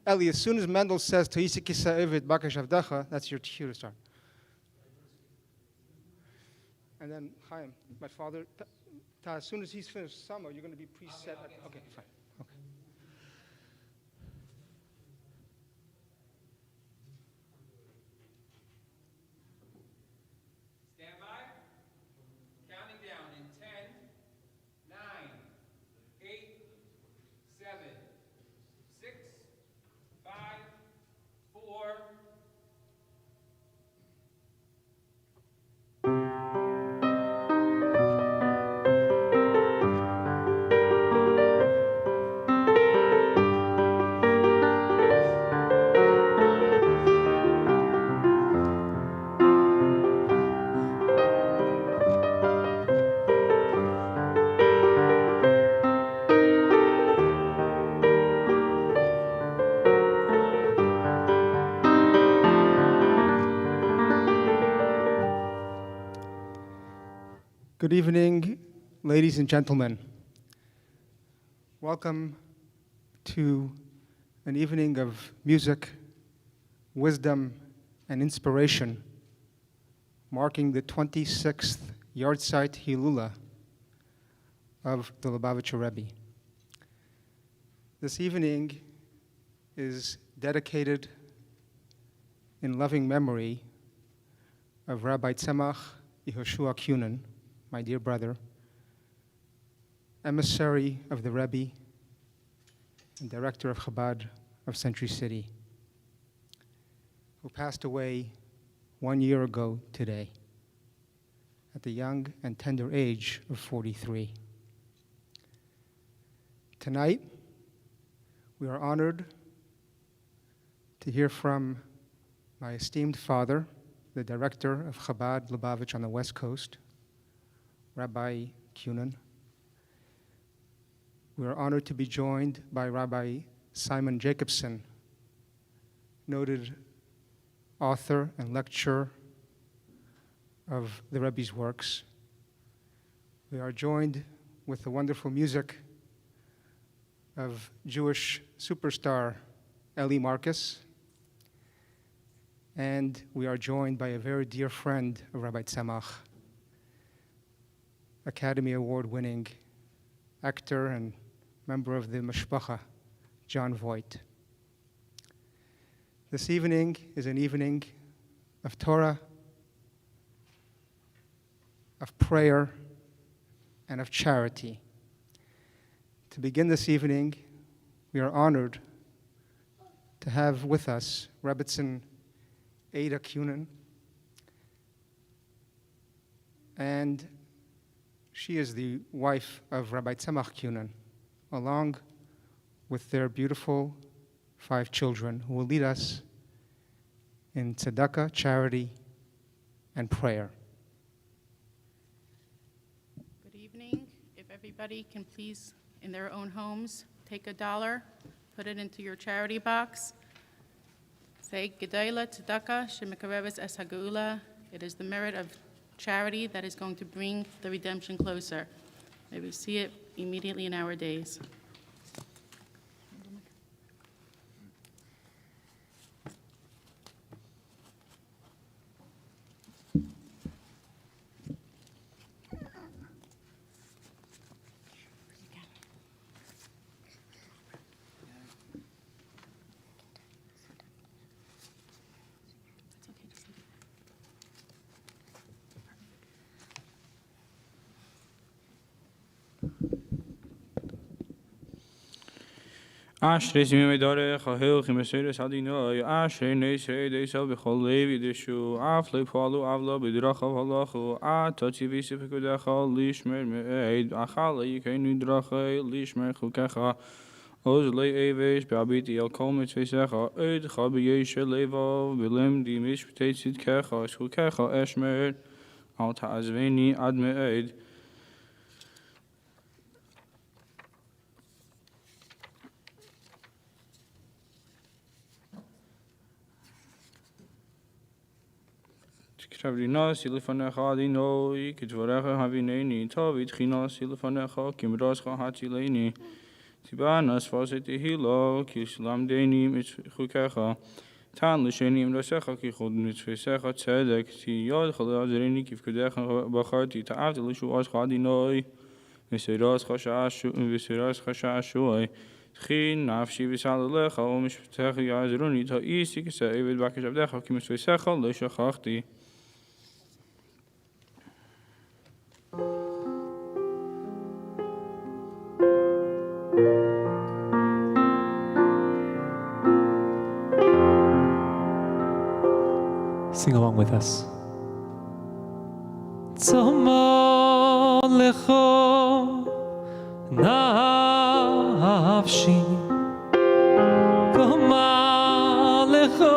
Eli, as soon as Mendel says, Ta'isi kisa evid bakash avdecha, that's your cue to start. And then, Chaim, my father, as soon as he's finished summer, you're going to be preset. Okay, fine. Okay. Stand by. Counting down in 10, 9, 8, 7, 6, 5, 4. Good evening, ladies and gentlemen. Welcome to an evening of music, wisdom, and inspiration, marking the 26th yahrzeit Hilula of the Lubavitcher Rebbe. This evening is dedicated in loving memory of Rabbi Tzemach Yehoshua Cunin, my dear brother, emissary of the Rebbe and director of Chabad of Century City, who passed away 1 year ago today at the young and tender age of 43. Tonight, we are honored to hear from my esteemed father, the director of Chabad Lubavitch on the West Coast, Rabbi Cunin. We are honored to be joined by Rabbi Simon Jacobson, noted author and lecturer of the Rebbe's works. We are joined with the wonderful music of Jewish superstar Eli Marcus, and we are joined by a very dear friend of Rabbi Tzemach, Academy Award-winning actor and member of the Mishpacha, John Voight. This evening is an evening of Torah, of prayer, and of charity. To begin this evening, we are honored to have with us Rebbetzin Ada Cunin, and she is the wife of Rabbi Tzemach Cunin, along with their beautiful 5 children, who will lead us in tzedakah, charity, and prayer. Good evening. If everybody can please, in their own homes, take $1, put it into your charity box. Say, Gedaila tzedakah shemekareves es hagula. It is the merit of charity that is going to bring the redemption closer. May we see it immediately in our days. Ashrei zimei dare chahil chimesere sadinoi Ashrei neisei deisel b'chol levi deshu Aflei palu avla b'drachav halachu Atati v'sipekudecha lishmer me'ed Achala yikeinu drachei lishmer chukecha Oz lei evesh b'abiti el kol mitzvesecha Eidcha b'yeshe levav b'lim di mishptei tzidkecha Schukecha eshmer Al ta'azveni ad me'ed Shavdina Silifanecha Dinoi, Kitvarecha Havineni, Tavit Hina Silifanecha, Kimrascha Hatileni, Tibanas Fositi Hilo, Kislam Denim, Chukecha, Tan Lishanim Rasecha, Kichod Mitzvesecha, Tzedek, Tiyod, Chalazrini, Kifkudecha, Bacharti, Taat, Lishuas, Hadinoi, Visiras Khashashui, Chin, Nafshi, Visalalecha, Omishpetech, Yazruni, Ta Easy, David Bakash of Decha, Kimisvesecha, Lishachti. Sing along with us. Tzomah lecho nafshi, koma lecho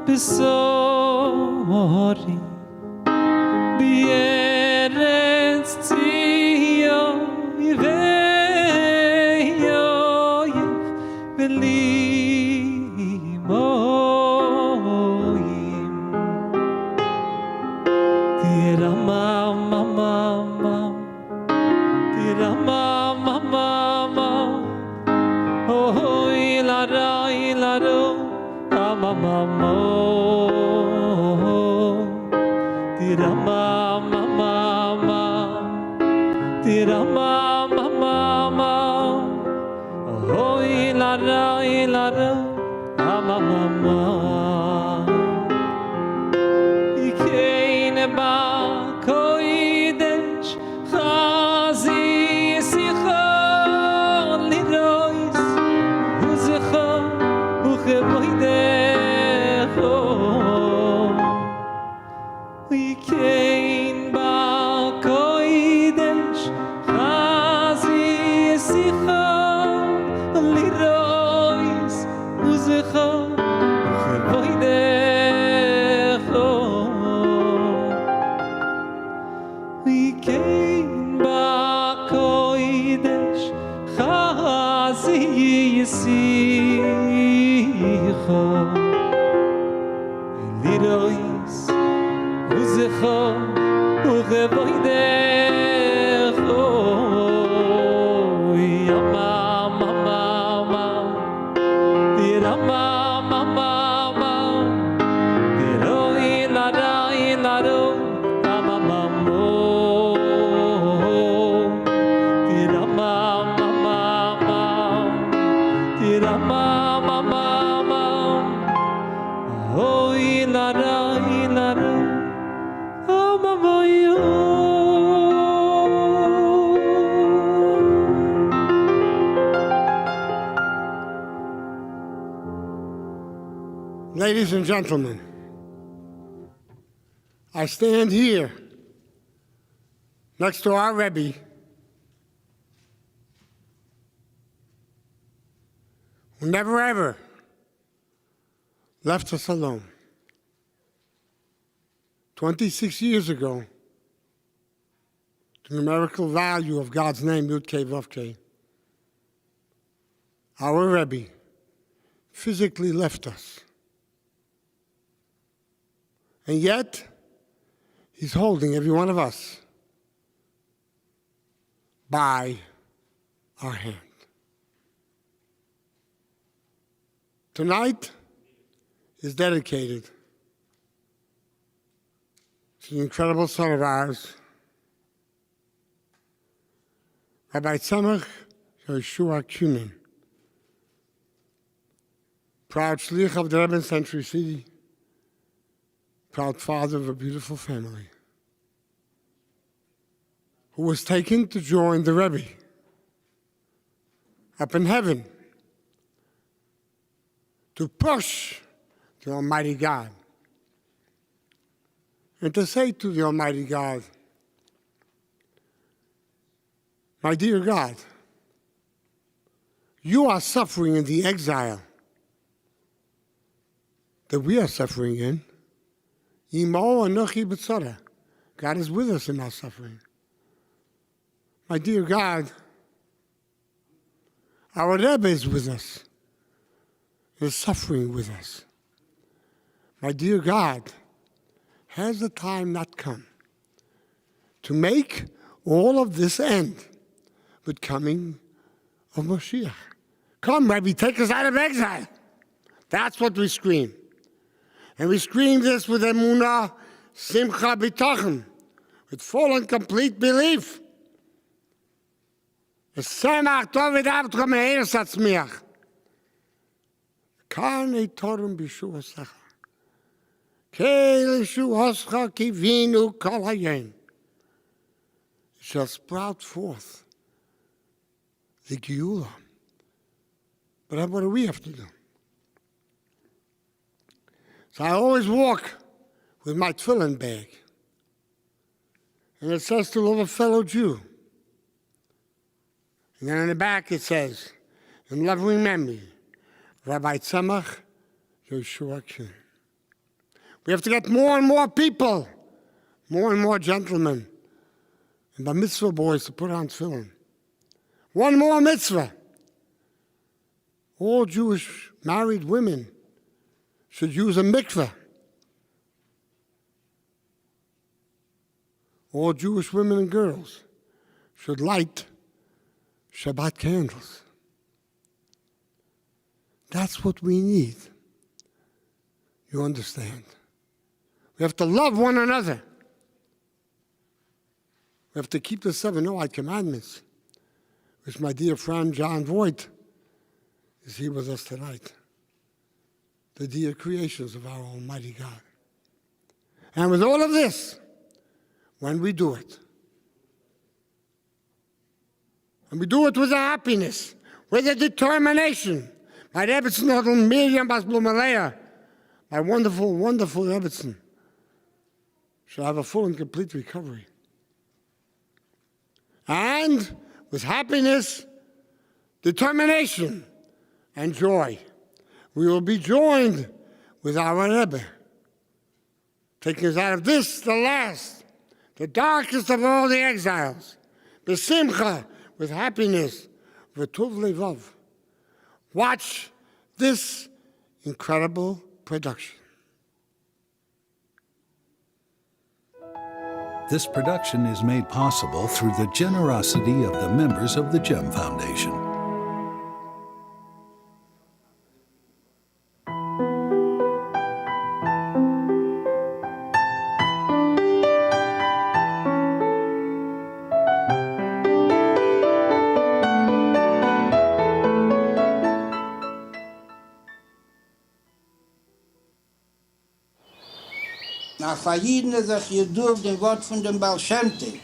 besori, b'eretz Tzion ve'yoyev v'limoyim. Ladies and gentlemen, I stand here next to our Rebbe, who never ever left us alone. 26 years ago, the numerical value of God's name, Yud Kei Vav Kei, our Rebbe physically left us. And yet, he's holding every one of us by our hand. Tonight is dedicated to the incredible son of ours, Rabbi Tzemach Yehoshua Cunin, proud shliach of the Rebbe in Century City, proud father of a beautiful family, who was taken to join the Rebbe up in heaven to push the Almighty God and to say to the Almighty God, my dear God, you are suffering in the exile that we are suffering in. God is with us in our suffering. My dear God, our Rebbe is with us, is suffering with us. My dear God, has the time not come to make all of this end, but coming of Mashiach. Come, Rebbe, take us out of exile. That's what we scream. And we scream this with emunah, simcha, bitachon, with full and complete belief. The Tzemach David Avtcha Meir Satzmiach. Karnei Torum Bishu Asecha. Kelishu Hoscha Kivinu Kol Hayom. It shall sprout forth the Geula. But what do we have to do? So I always walk with my tefillin bag. And it says to love a fellow Jew. And then in the back it says, in loving memory, Rabbi Tzemach, Yehoshua Cunin. We have to get more and more people, more and more gentlemen, and bar mitzvah boys to put on tefillin. One more mitzvah. All Jewish married women should use a mikveh. All Jewish women and girls should light Shabbat candles. That's what we need. You understand? We have to love one another. We have to keep the 7 Noahide commandments, which my dear friend John Voight is here with us tonight. The dear creations of our Almighty God. And with all of this, when we do it, and we do it with a happiness, with a determination, my Rebbe Miriam Bas Blumelea, my wonderful, wonderful Rebbe, shall have a full and complete recovery. And with happiness, determination, and joy, we will be joined with our Rebbe, taking us out of this, the last, the darkest of all the exiles, b'simcha, with happiness, v'tuv levav. Watch this incredible production. This production is made possible through the generosity of the members of the GEM Foundation. Na Fayidne sich jedurf dem Wort von dem Baal Shem Tov.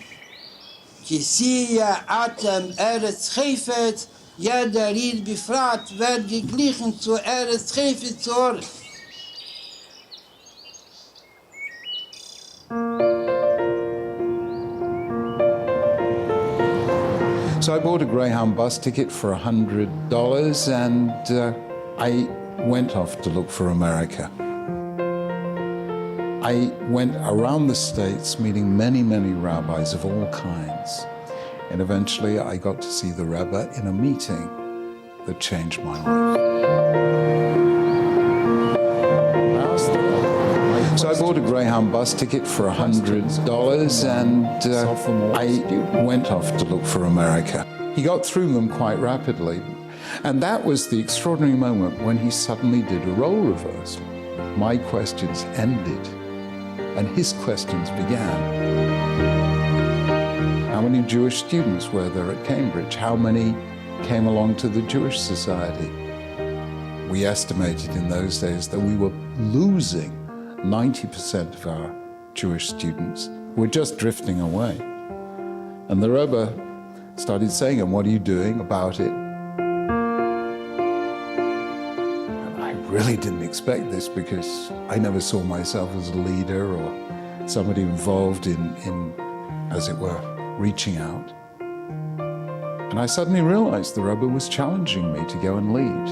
Ki siya atem Eretz Chefetz, jeder Ried befragt, wird geglichen zu Eretz Chefetz zu Ort. So I bought a Greyhound bus ticket for $100 and I went off to look for America. I went around the States meeting many, many rabbis of all kinds. And eventually I got to see the Rebbe in a meeting that changed my life. So I bought a Greyhound bus ticket for $100 and I went off to look for America. He got through them quite rapidly. And that was the extraordinary moment when he suddenly did a role reversal. My questions ended and his questions began. How many Jewish students were there at Cambridge? How many came along to the Jewish Society? We estimated in those days that we were losing 90% of our Jewish students who were just drifting away. And the Rebbe started saying, and what are you doing about it? I really didn't expect this because I never saw myself as a leader or somebody involved in as it were, reaching out. And I suddenly realized the Rebbe was challenging me to go and lead.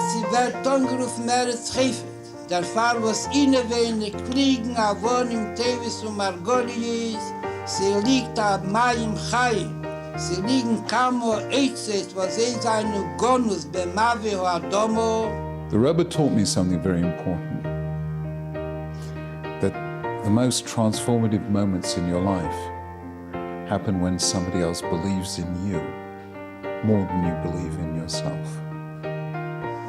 Sie wird angerufen Eretz Chefetz. Der Fall, was inne wenig kriegen, a wohnen Tevis und Margolies, sie liegt ab Mayim Chai. Sie liegen kamo Eitzet, was seine Gonus bemavi ho Adomo. The Rebbe taught me something very important, that the most transformative moments in your life happen when somebody else believes in you more than you believe in yourself.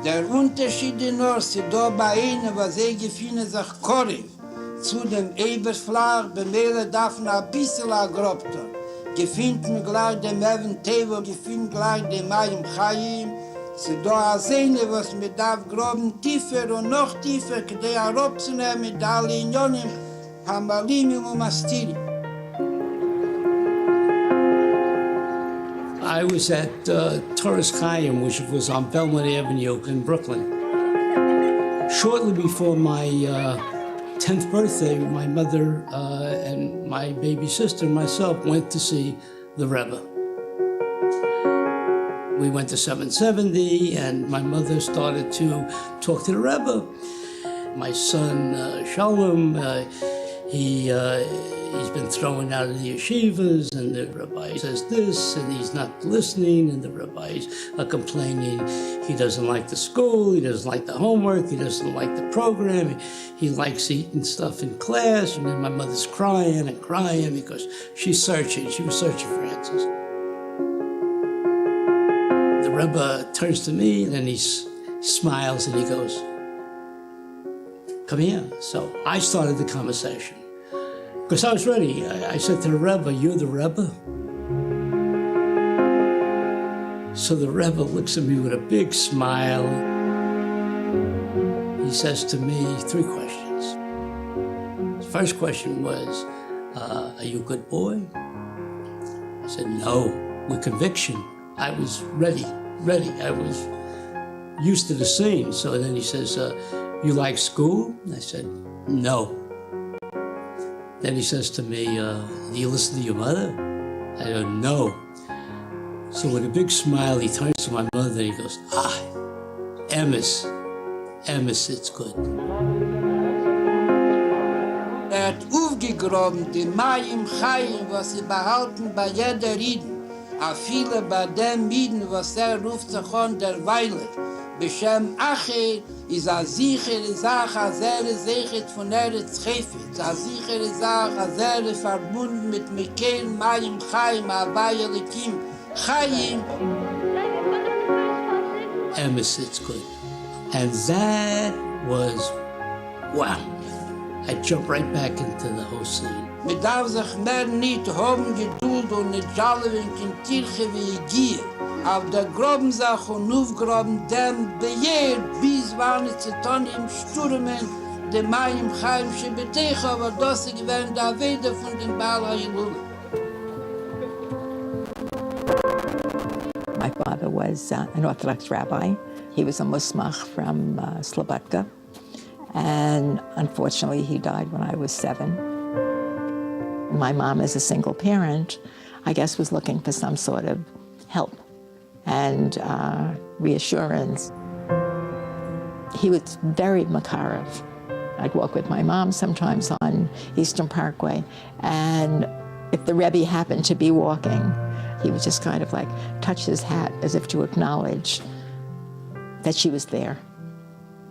Der Unterschied in uns, da bei ihnen, was gefunden sich Korriv, zu dem Eberflag, bemehle darf noch ein bisschen agrobter. Gefunden gleich dem Even Tevo, gefunden gleich dem Mayim Chayim. Sie da sehen, was mir darf groben tiefer und noch tiefer, die herabzunehmen mit allen Unionen, Hamalim und Mastiri. I was at Torres Chaim, which was on Belmont Avenue in Brooklyn. Shortly before my 10th birthday, my mother and my baby sister and myself went to see the Rebbe. We went to 770, and my mother started to talk to the Rebbe. My son, Shalom, he's been thrown out of the yeshivas, and the rabbi says this, and he's not listening, and the rabbis are complaining he doesn't like the school, he doesn't like the homework, he doesn't like the program, he likes eating stuff in class, and then my mother's crying and crying because she was searching for answers. The Rebbe turns to me, and he smiles, and he goes, "Come here." So I started the conversation. Because I was ready. I said to the Rebbe, "You're the Rebbe?" So the Rebbe looks at me with a big smile. He says to me 3 questions. The first question was, "Are you a good boy?" I said, "No," with conviction. I was ready. I was used to the scene. So then he says, "You like school?" I said, "No." Then he says to me, "Do you listen to your mother?" I go, "No." So with a big smile, he turns to my mother and he goes, Emmis, it's good. Hat aufgegraben die Mayim Chayim, was sie behalten bei jeder Rieden, a viele bei dem Mieden, was ruft sich an der Weiler. Beshem Acher ist a sichere Sache, a sichert von Tzemach, a sichere Sache, a verbunden mit Mikel, Mayim Chayim, Avaya Lekim, Chayim. Emmis, it's good. And that was, wow. I jumped right back into the whole scene. Man darf sich mehr nicht haben Geduld und nicht jallen in Kirche wie Gier. Auf der groben Sache und aufgraben dem Bejehr, bis wann es zu tun im Stürmen, dem Mayim Chaim Shebetecha, aber das ist gewähnt der Weder von dem Baal HaYilul. My father was an Orthodox rabbi. He was a Musmach from Slobodka. And unfortunately, he died when I was 7. My mom, as a single parent, I guess was looking for some sort of help and reassurance. He was very Makarev. I'd walk with my mom sometimes on Eastern Parkway, and if the Rebbe happened to be walking, he would just kind of like touch his hat as if to acknowledge that she was there.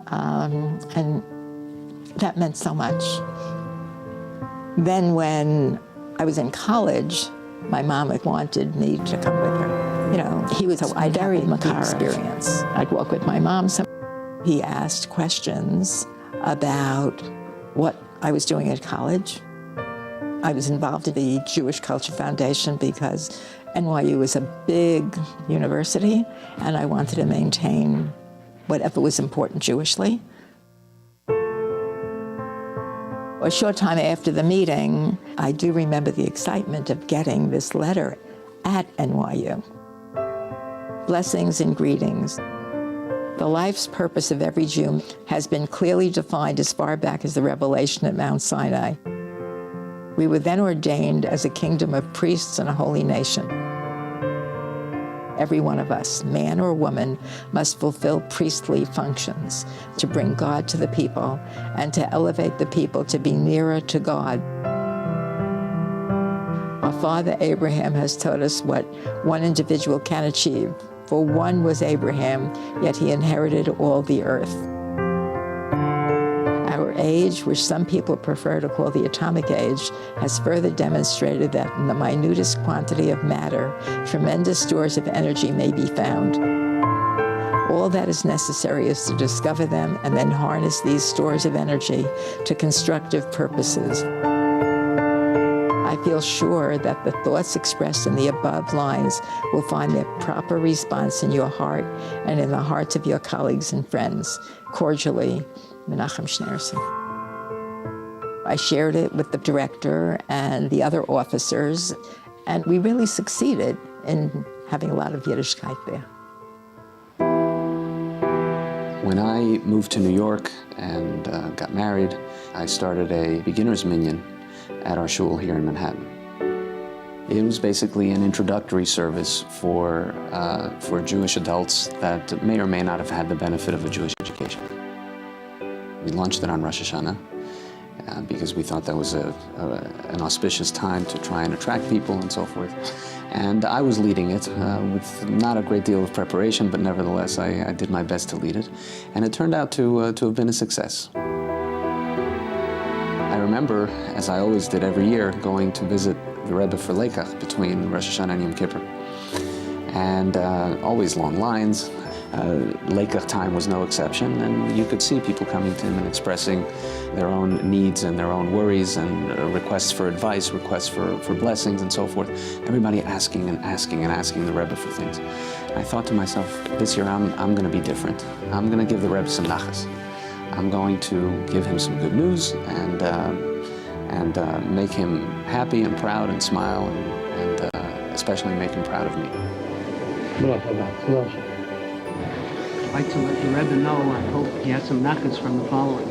And that meant so much. Then when I was in college, my mom had wanted me to come with her. You know, he was a very Makarev experience. I'd walk with my mom. He asked questions about what I was doing at college. I was involved in the Jewish Culture Foundation because NYU was a big university, and I wanted to maintain whatever was important Jewishly. A short time after the meeting, I do remember the excitement of getting this letter at NYU. Blessings and greetings. The life's purpose of every Jew has been clearly defined as far back as the revelation at Mount Sinai. We were then ordained as a kingdom of priests and a holy nation. Every one of us, man or woman, must fulfill priestly functions to bring God to the people and to elevate the people to be nearer to God. Our father Abraham has taught us what one individual can achieve. For one was Abraham, yet he inherited all the earth. Our age, which some people prefer to call the atomic age, has further demonstrated that in the minutest quantity of matter, tremendous stores of energy may be found. All that is necessary is to discover them and then harness these stores of energy to constructive purposes. I feel sure that the thoughts expressed in the above lines will find their proper response in your heart and in the hearts of your colleagues and friends. Cordially, Menachem Schneerson. I shared it with the director and the other officers, and we really succeeded in having a lot of Yiddishkeit there. When I moved to New York and got married, I started a beginner's minyan at our shul here in Manhattan. It was basically an introductory service for Jewish adults that may or may not have had the benefit of a Jewish education. We launched it on Rosh Hashanah because we thought that was an auspicious time to try and attract people and so forth. And I was leading it with not a great deal of preparation, but nevertheless I did my best to lead it. And it turned out to have been a success. I remember, as I always did every year, going to visit the Rebbe for Lekach between Rosh Hashanah and Yom Kippur. And always long lines. Lekach time was no exception, and you could see people coming to him and expressing their own needs and their own worries and requests for advice, requests for blessings and so forth. Everybody asking and asking and asking the Rebbe for things. I thought to myself, this year I'm going to be different. I'm going to give the Rebbe some nachas. I'm going to give him some good news and make him happy and proud and smile and especially make him proud of me. I'd like to let the Rebbe know, I hope he has some nachas from the following.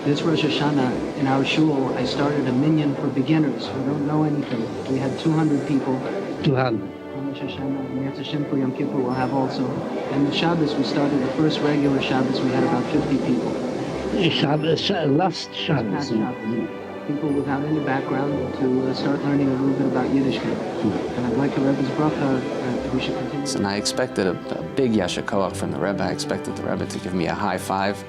This Rosh Hashanah in our shul, I started a minyan for beginners who don't know anything. We had 200 people. 200. On Rosh Hashanah, and Yetz Hashem for Yom Kippur we'll have also. And the Shabbos, we started the first regular Shabbos, we had about 50 people. Last Shabbos. People without any background to start learning a little bit about Yiddishkeit. And I'd like the Rebbe's bracha that we should continue. And I expected a big yasher koach from the Rebbe. I expected the Rebbe to give me a high five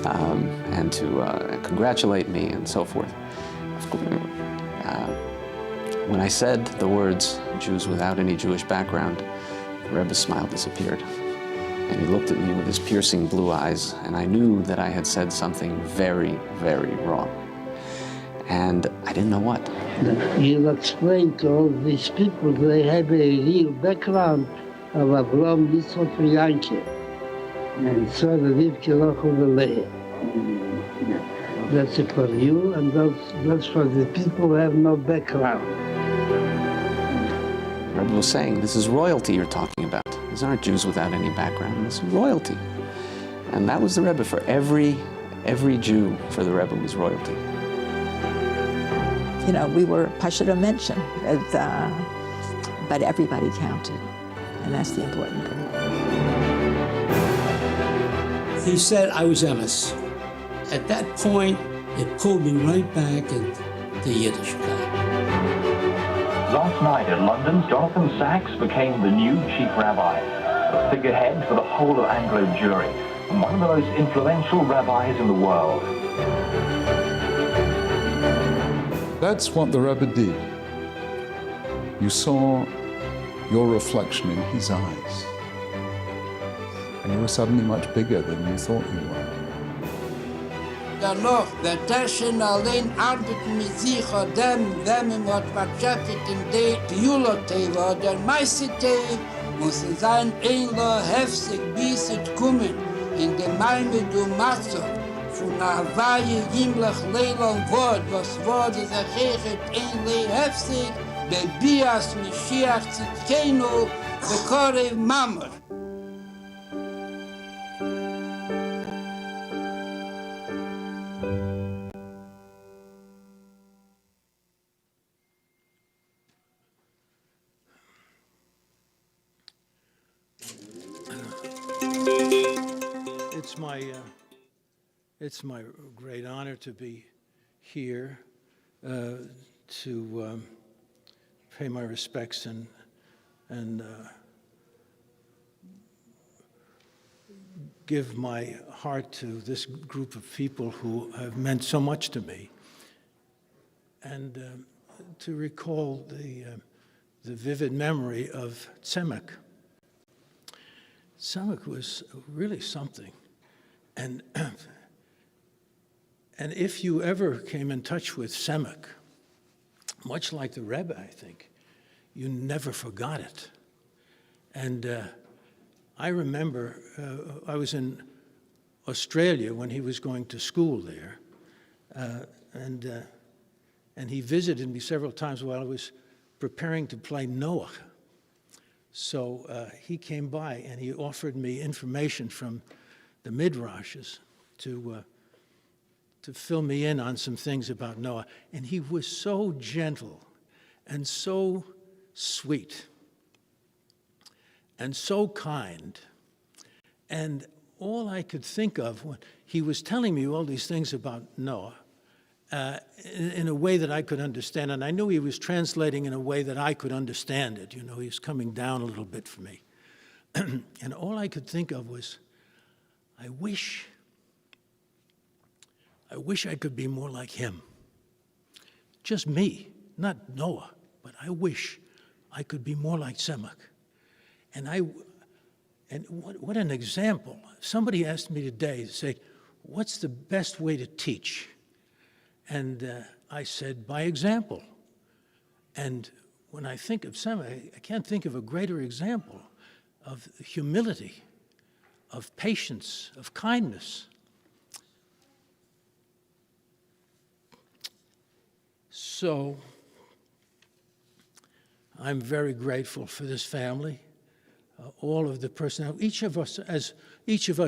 and to congratulate me and so forth. When I said the words, Jews without any Jewish background, the Rebbe's smile disappeared. And he looked at me with his piercing blue eyes, and I knew that I had said something very, very wrong. And I didn't know what. He'll explain to all these people they have a real background of Avram, Yitzchak, and Yankee. And so the Rivki Lochel. That's for you, and that's for the people who have no background. The Rebbe was saying, this is royalty you're talking about. These aren't Jews without any background. This is royalty. And that was the Rebbe for every Jew. For the Rebbe was royalty. You know, we were Pashto mention, but everybody counted, and that's the important thing. He said I was Emissary. At that point, it pulled me right back into Yiddishkeit. Last night in London, Jonathan Sacks became the new chief rabbi, a figurehead for the whole of Anglo Jewry, and one of the most influential rabbis in the world. That's what the Rebbe did. You saw your reflection in his eyes, and you were suddenly much bigger than you thought you were. Danach, der Taschen allein arbeiten mit sich und dem im Ort Batschafet in der Piulotewa, der meiste Tee muss sein Einler heftig bis es kommen in der Malme du Matzo von Hawaii, Gimlach, Leila und Voight, was wurde sich hechet Einler heftig, der Bias Mashiach Tzidkenu, Bekorev Mamar. It's my great honor to be here to pay my respects and give my heart to this group of people who have meant so much to me, and to recall the vivid memory of Tzemach. Tzemach was really something, and and if you ever came in touch with Tzemach, much like the Rebbe, I think, you never forgot it. And I remember I was in Australia when he was going to school there, and he visited me several times while I was preparing to play Noah. So he came by and he offered me information from the Midrashes to fill me in on some things about Noah. And he was so gentle and so sweet and so kind. And all I could think of when he was telling me all these things about Noah, in a way that I could understand, and I knew he was translating in a way that I could understand it. You know, he was coming down a little bit for me. And all I could think of was, I wish I could be more like him. Just me, not Noah, but I wish I could be more like Tzemach. And what an example. Somebody asked me today to say, what's the best way to teach? And I said, by example. And when I think of Tzemach, I can't think of a greater example of humility, of patience, of kindness. So I'm very grateful for this family, all of the personnel. Each of us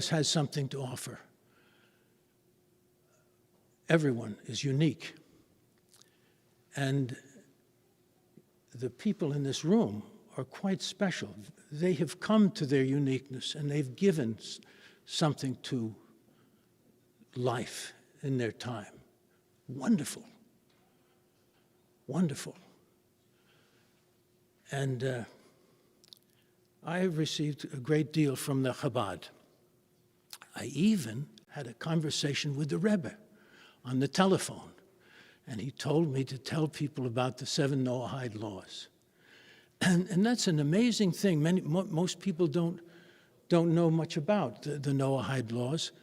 has something to offer. Everyone is unique. And the people in this room are quite special. They have come to their uniqueness and they've given something to life in their time. Wonderful. Wonderful. And I have received a great deal from the Chabad. I even had a conversation with the Rebbe on the telephone, and he told me to tell people about the 7 Noahide laws. And that's an amazing thing. Most people don't know much about the Noahide laws.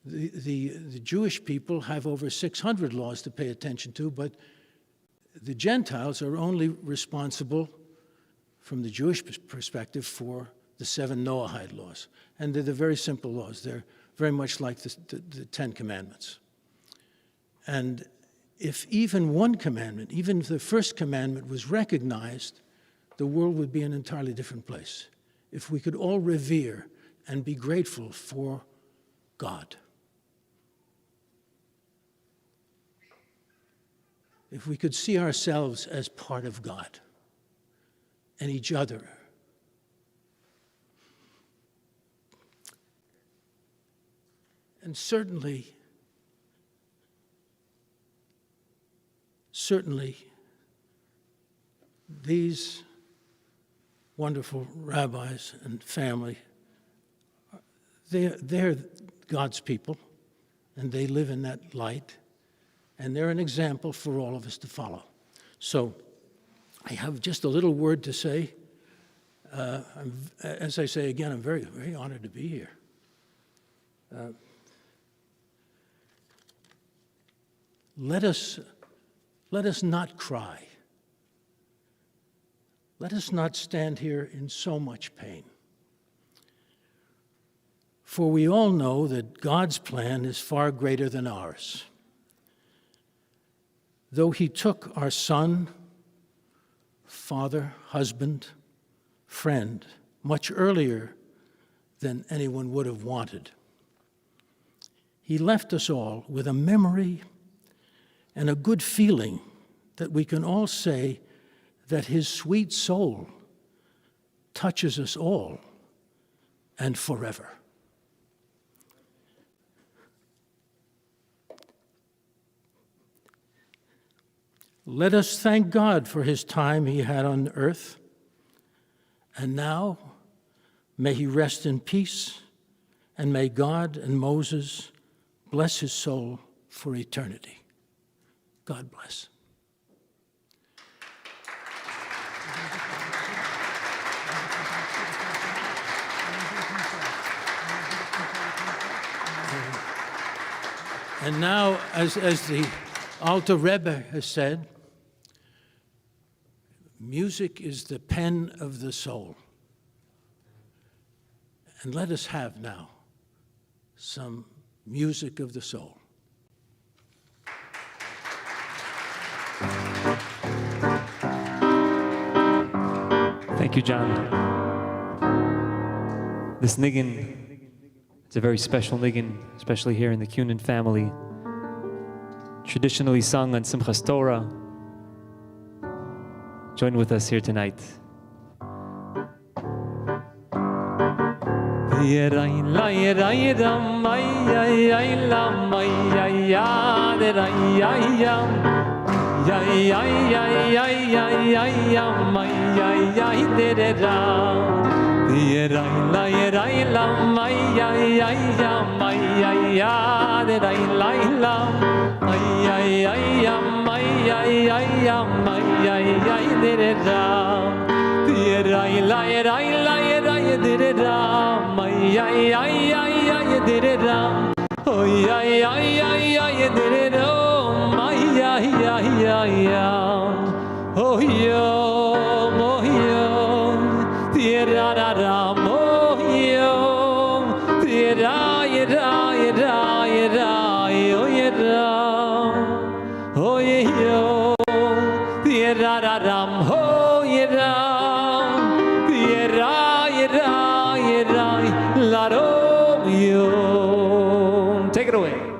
The Jewish people have over 600 laws to pay attention to, but the Gentiles are only responsible, from the Jewish perspective, for the 7 Noahide laws. And they're the very simple laws. They're very much like the 10 Commandments. And if even one commandment, even if the first commandment was recognized, the world would be an entirely different place. If we could all revere and be grateful for God. If we could see ourselves as part of God and each other. And certainly, these wonderful rabbis and family, they're God's people, and they live in that light, and they're an example for all of us to follow. So I have just a little word to say. As I say again, I'm very, very honored to be here. Let us not cry. Let us not stand here in so much pain. For we all know that God's plan is far greater than ours. Though he took our son, father, husband, friend, much earlier than anyone would have wanted, he left us all with a memory and a good feeling that we can all say that his sweet soul touches us all and forever. Let us thank God for his time he had on earth, and now may he rest in peace and may God and Moses bless his soul for eternity. God bless. And now, as the Alter Rebbe has said, music is the pen of the soul. And let us have now some music of the soul. Thank you, John. This niggin, it's a very special niggin, especially here in the Cunin family. Traditionally sung on Simchas Torah. Join with us here tonight. Take it away.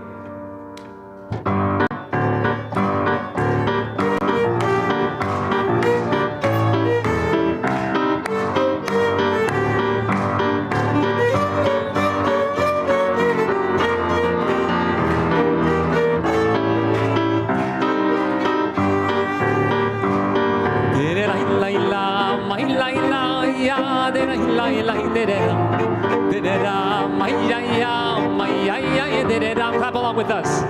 Clap along with us.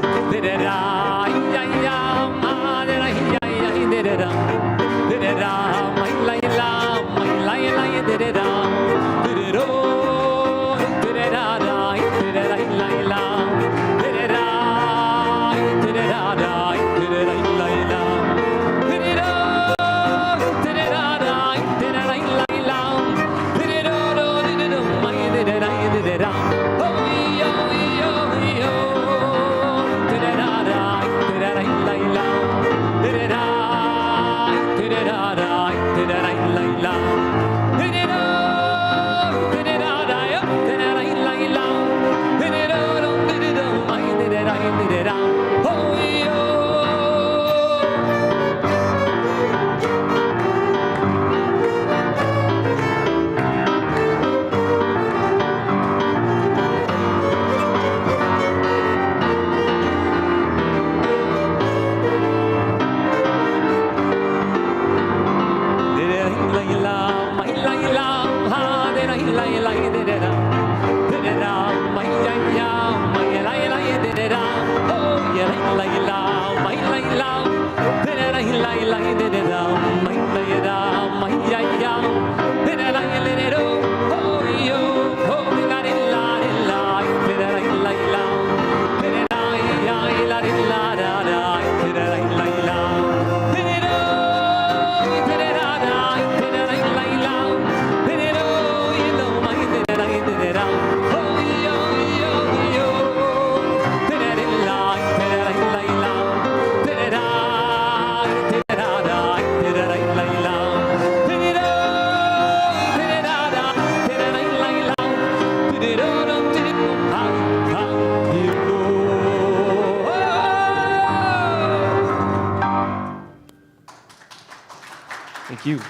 Thank you.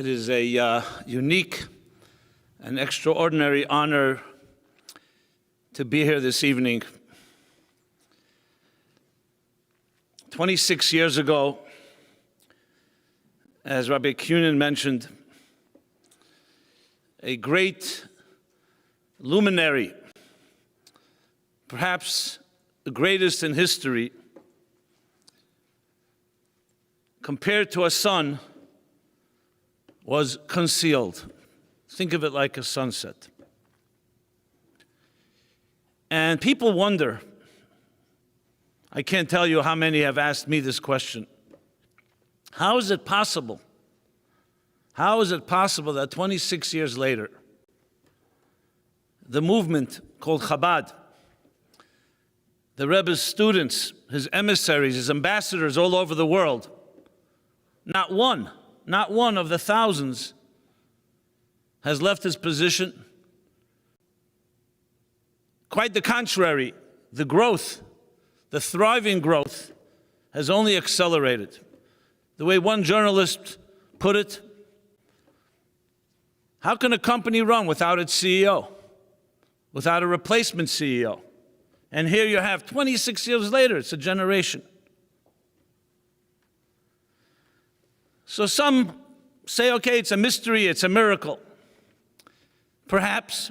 It is a unique and extraordinary honor to be here this evening. 26 years ago, as Rabbi Cunin mentioned, a great luminary, perhaps the greatest in history, compared to a sun, was concealed. Think of it like a sunset. And people wonder, I can't tell you how many have asked me this question. How is it possible? How is it possible that 26 years later, the movement called Chabad, the Rebbe's students, his emissaries, his ambassadors all over the world, not one of the thousands has left his position. Quite the contrary, the growth, the thriving growth, has only accelerated. The way one journalist put it, how can a company run without its CEO, without a replacement CEO? And here you have 26 years later, it's a generation. So some say, okay, it's a mystery, it's a miracle. Perhaps,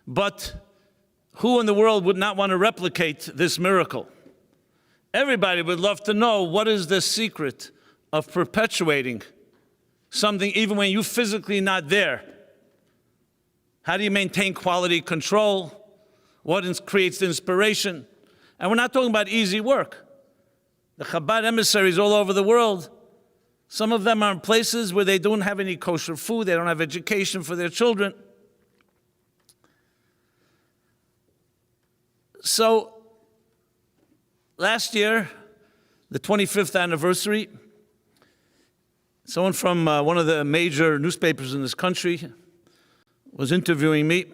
but who in the world would not want to replicate this miracle? Everybody would love to know what is the secret of perpetuating something even when you're physically not there. How do you maintain quality control? What creates the inspiration? And we're not talking about easy work. The Chabad emissaries all over the world, some of them are in places where they don't have any kosher food, they don't have education for their children. So, last year, the 25th anniversary, someone from one of the major newspapers in this country was interviewing me.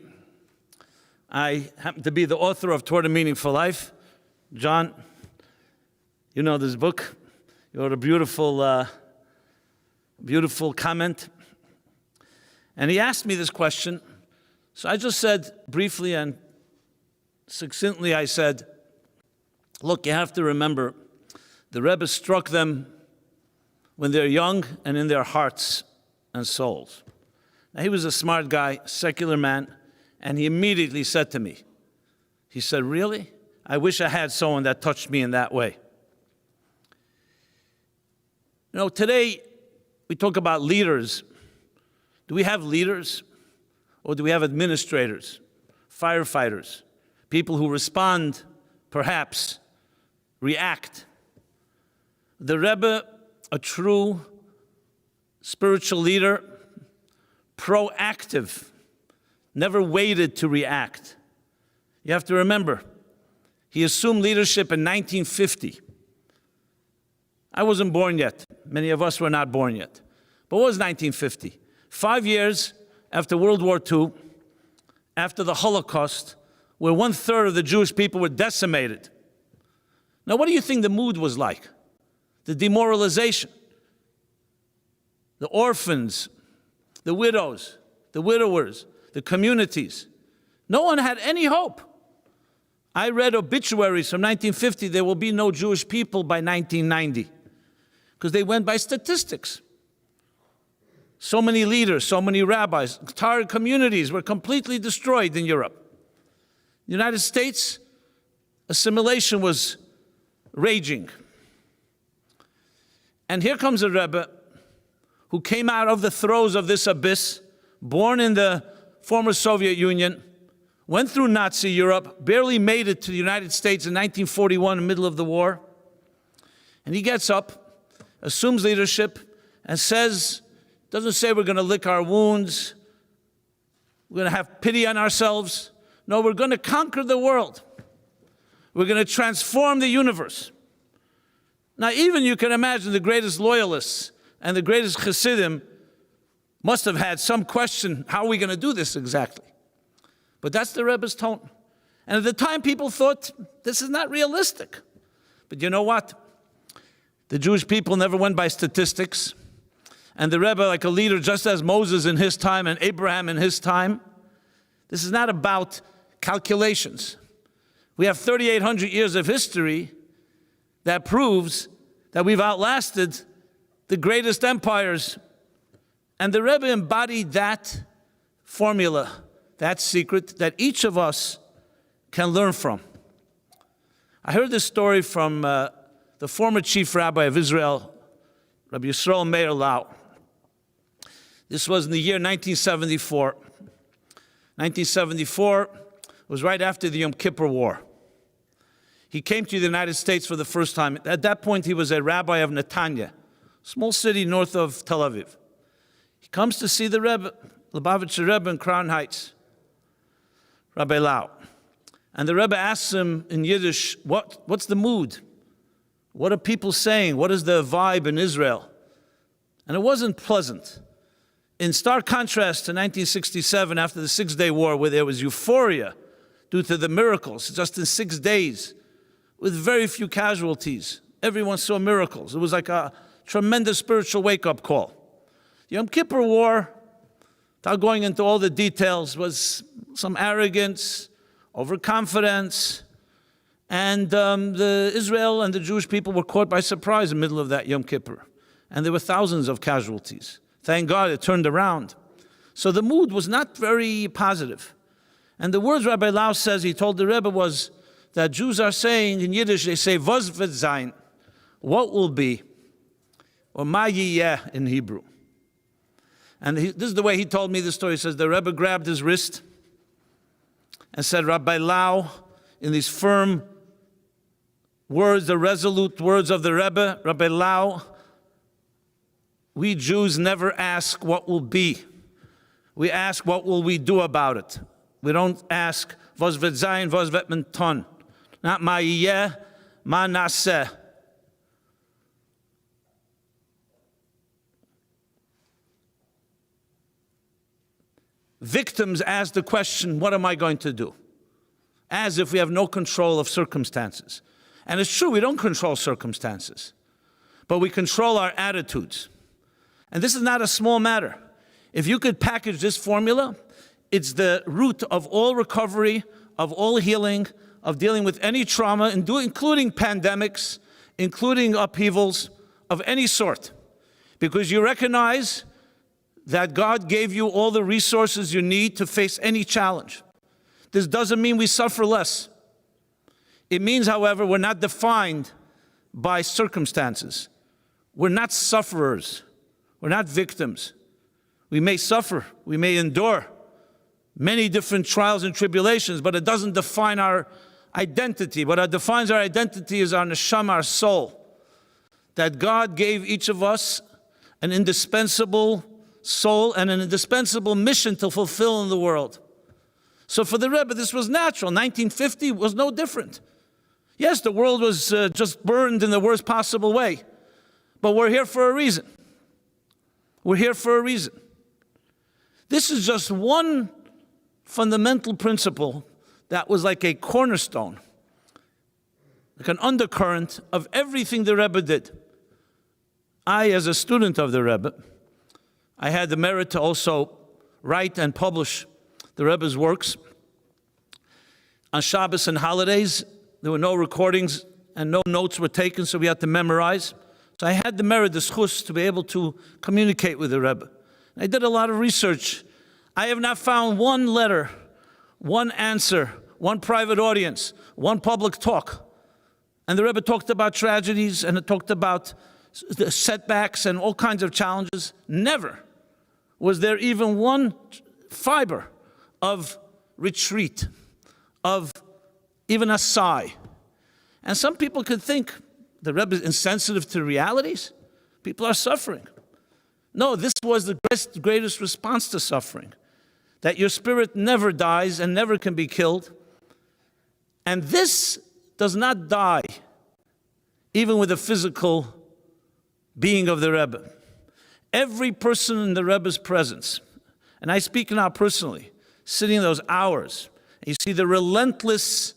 I happen to be the author of Toward a Meaningful Life. John, you know this book. You wrote a beautiful comment. And he asked me this question. So I just said briefly and succinctly, I said, look, you have to remember, the Rebbe struck them when they're young and in their hearts and souls. Now, he was a smart guy, secular man, and he immediately said to me, he said, really? I wish I had someone that touched me in that way. You know, today we talk about leaders. Do we have leaders or do we have administrators, firefighters, people who respond, perhaps, react? The Rebbe, a true spiritual leader, proactive, never waited to react. You have to remember, he assumed leadership in 1950. I wasn't born yet. Many of us were not born yet. But what was 1950? 5 years after World War II, after the Holocaust, where 1/3 of the Jewish people were decimated. Now, what do you think the mood was like? The demoralization. The orphans, the widows, the widowers, the communities. No one had any hope. I read obituaries from 1950, there will be no Jewish people by 1990, because they went by statistics. So many leaders, so many rabbis, entire communities were completely destroyed in Europe. The United States, assimilation was raging. And here comes a Rebbe who came out of the throes of this abyss, born in the former Soviet Union, went through Nazi Europe, barely made it to the United States in 1941, in the middle of the war. And he gets up, assumes leadership, and says, doesn't say we're going to lick our wounds, we're going to have pity on ourselves. No, we're going to conquer the world. We're going to transform the universe. Now, even you can imagine the greatest loyalists and the greatest Hasidim must have had some question, how are we going to do this exactly? But that's the Rebbe's tone. And at the time, people thought, this is not realistic. But you know what? The Jewish people never went by statistics. And the Rebbe, like a leader, just as Moses in his time and Abraham in his time, this is not about calculations. We have 3,800 years of history that proves that we've outlasted the greatest empires. And the Rebbe embodied that formula, that secret that each of us can learn from. I heard this story from the former chief rabbi of Israel, Rabbi Yisrael Meir Lau. This was in the year 1974. 1974 was right after the Yom Kippur War. He came to the United States for the first time. At that point, he was a rabbi of Netanya, small city north of Tel Aviv. He comes to see the Rebbe, Lubavitcher Rebbe in Crown Heights, Rabbi Lau. And the Rebbe asks him in Yiddish, what's the mood? What are people saying? What is the vibe in Israel? And it wasn't pleasant. In stark contrast to 1967, after the Six-Day War, where there was euphoria due to the miracles, just in 6 days, with very few casualties. Everyone saw miracles. It was like a tremendous spiritual wake-up call. The Yom Kippur War, without going into all the details, was some arrogance, overconfidence, and the Israel and the Jewish people were caught by surprise in the middle of that Yom Kippur. And there were thousands of casualties. Thank God it turned around. So the mood was not very positive. And the words Rabbi Lau says, he told the Rebbe, was that Jews are saying in Yiddish, they say, was wird sein, what will be, or ma yiyeh in Hebrew. And this is the way he told me the story. He says, the Rebbe grabbed his wrist and said, Rabbi Lau, in these firm words, the resolute words of the Rebbe, Rabbi Lau, we Jews never ask what will be. We ask what will we do about it. We don't ask, was wird sein, was wird man tun. Not ma yiyeh, ma naseh. Victims ask the question, what am I going to do? As if we have no control of circumstances. And it's true, we don't control circumstances, but we control our attitudes. And this is not a small matter. If you could package this formula, it's the root of all recovery, of all healing, of dealing with any trauma, including pandemics, including upheavals of any sort. Because you recognize that God gave you all the resources you need to face any challenge. This doesn't mean we suffer less. It means, however, we're not defined by circumstances. We're not sufferers. We're not victims. We may suffer, we may endure many different trials and tribulations, but it doesn't define our identity. What defines our identity is our neshama, our soul. That God gave each of us an indispensable soul and an indispensable mission to fulfill in the world. So for the Rebbe, this was natural. 1950 was no different. Yes, the world was just burned in the worst possible way, but we're here for a reason. We're here for a reason. This is just one fundamental principle that was like a cornerstone, like an undercurrent of everything the Rebbe did. I, as a student of the Rebbe, I had the merit to also write and publish the Rebbe's works. On Shabbos and holidays, there were no recordings and no notes were taken, so we had to memorize. So I had the merit, the schus, to be able to communicate with the Rebbe. I did a lot of research. I have not found one letter, one answer, one private audience, one public talk. And the Rebbe talked about tragedies and it talked about setbacks and all kinds of challenges. Never was there even one fiber of retreat, of even a sigh. And some people could think the Rebbe is insensitive to realities. People are suffering. No, this was the greatest response to suffering, that your spirit never dies and never can be killed. And this does not die, even with the physical being of the Rebbe. Every person in the Rebbe's presence, and I speak now personally, sitting those hours, and you see the relentless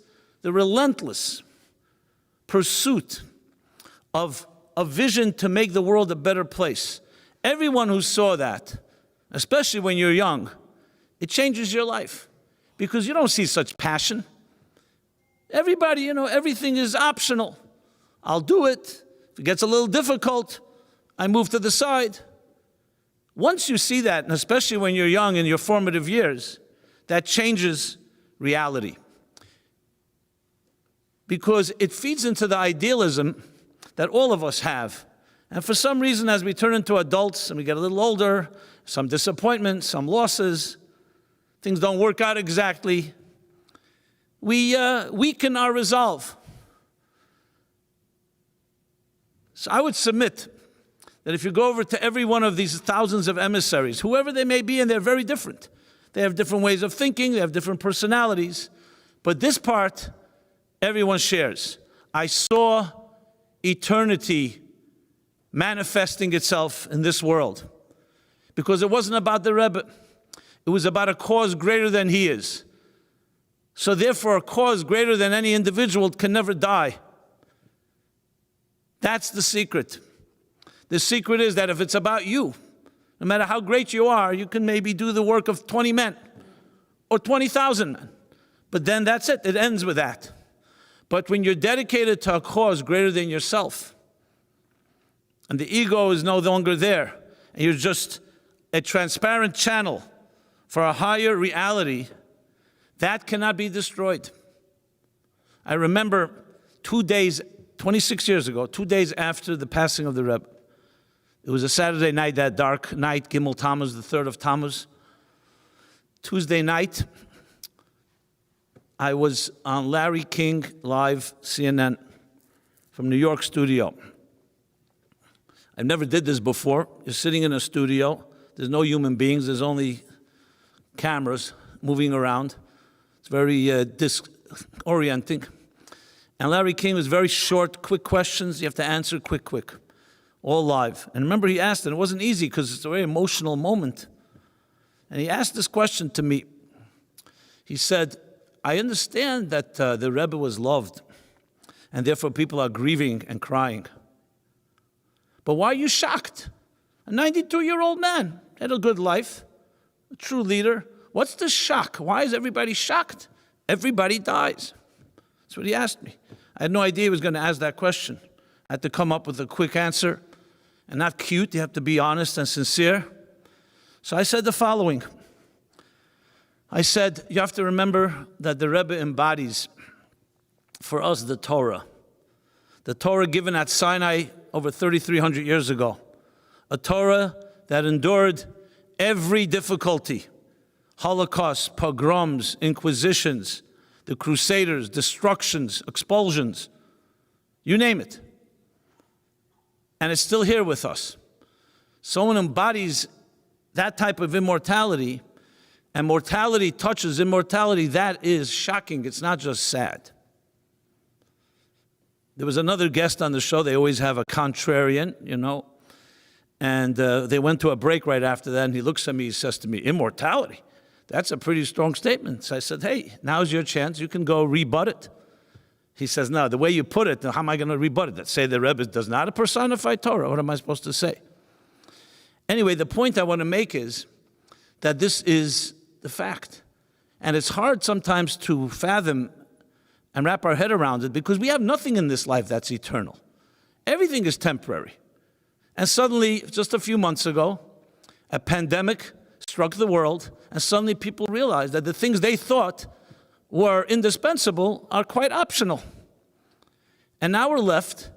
pursuit of a vision to make the world a better place. Everyone who saw that, especially when you're young, it changes your life because you don't see such passion. Everybody, everything is optional. I'll do it. If it gets a little difficult, I move to the side. Once you see that, and especially when you're young in your formative years, that changes reality. Because it feeds into the idealism that all of us have. And for some reason, as we turn into adults and we get a little older, some disappointments, some losses, things don't work out exactly, we weaken our resolve. So I would submit that if you go over to every one of these thousands of emissaries, whoever they may be, and they're very different. They have different ways of thinking, they have different personalities, but this part, everyone shares. I saw eternity manifesting itself in this world. Because it wasn't about the Rebbe. It was about a cause greater than he is. So therefore, a cause greater than any individual can never die. That's the secret. The secret is that if it's about you, no matter how great you are, you can maybe do the work of 20 men or 20,000 men. But then that's it. It ends with that. But when you're dedicated to a cause greater than yourself, and the ego is no longer there, and you're just a transparent channel for a higher reality, that cannot be destroyed. I remember 2 days, 26 years ago, 2 days after the passing of the Rebbe. It was a Saturday night, that dark night, Gimel Tammuz, the 3rd of Tammuz. Tuesday night, I was on Larry King Live, CNN, from New York studio. I never did this before. You're sitting in a studio. There's no human beings. There's only cameras moving around. It's very disorienting. And Larry King was very short, quick questions. You have to answer quick. All live. And remember, he asked, and it wasn't easy because it's a very emotional moment. And he asked this question to me. He said, I understand that the Rebbe was loved, and therefore people are grieving and crying. But why are you shocked? A 92-year-old man had a good life, a true leader. What's the shock? Why is everybody shocked? Everybody dies. That's what he asked me. I had no idea he was going to ask that question. I had to come up with a quick answer, and not cute. You have to be honest and sincere. So I said the following. I said, you have to remember that the Rebbe embodies for us the Torah. The Torah given at Sinai over 3,300 years ago. A Torah that endured every difficulty. Holocaust, pogroms, inquisitions, the Crusaders, destructions, expulsions, you name it. And it's still here with us. Someone embodies that type of immortality, and mortality touches immortality. That is shocking. It's not just sad. There was another guest on the show. They always have a contrarian, and they went to a break right after that, and he looks at me, he says to me, immortality? That's a pretty strong statement. So I said, hey, now's your chance. You can go rebut it. He says, no, the way you put it, how am I going to rebut it? Say the Rebbe does not personify Torah. What am I supposed to say? Anyway, the point I want to make is that this is the fact. And it's hard sometimes to fathom and wrap our head around it because we have nothing in this life that's eternal. Everything is temporary. And suddenly, just a few months ago, a pandemic struck the world, and suddenly people realized that the things they thought were indispensable are quite optional. And now we're left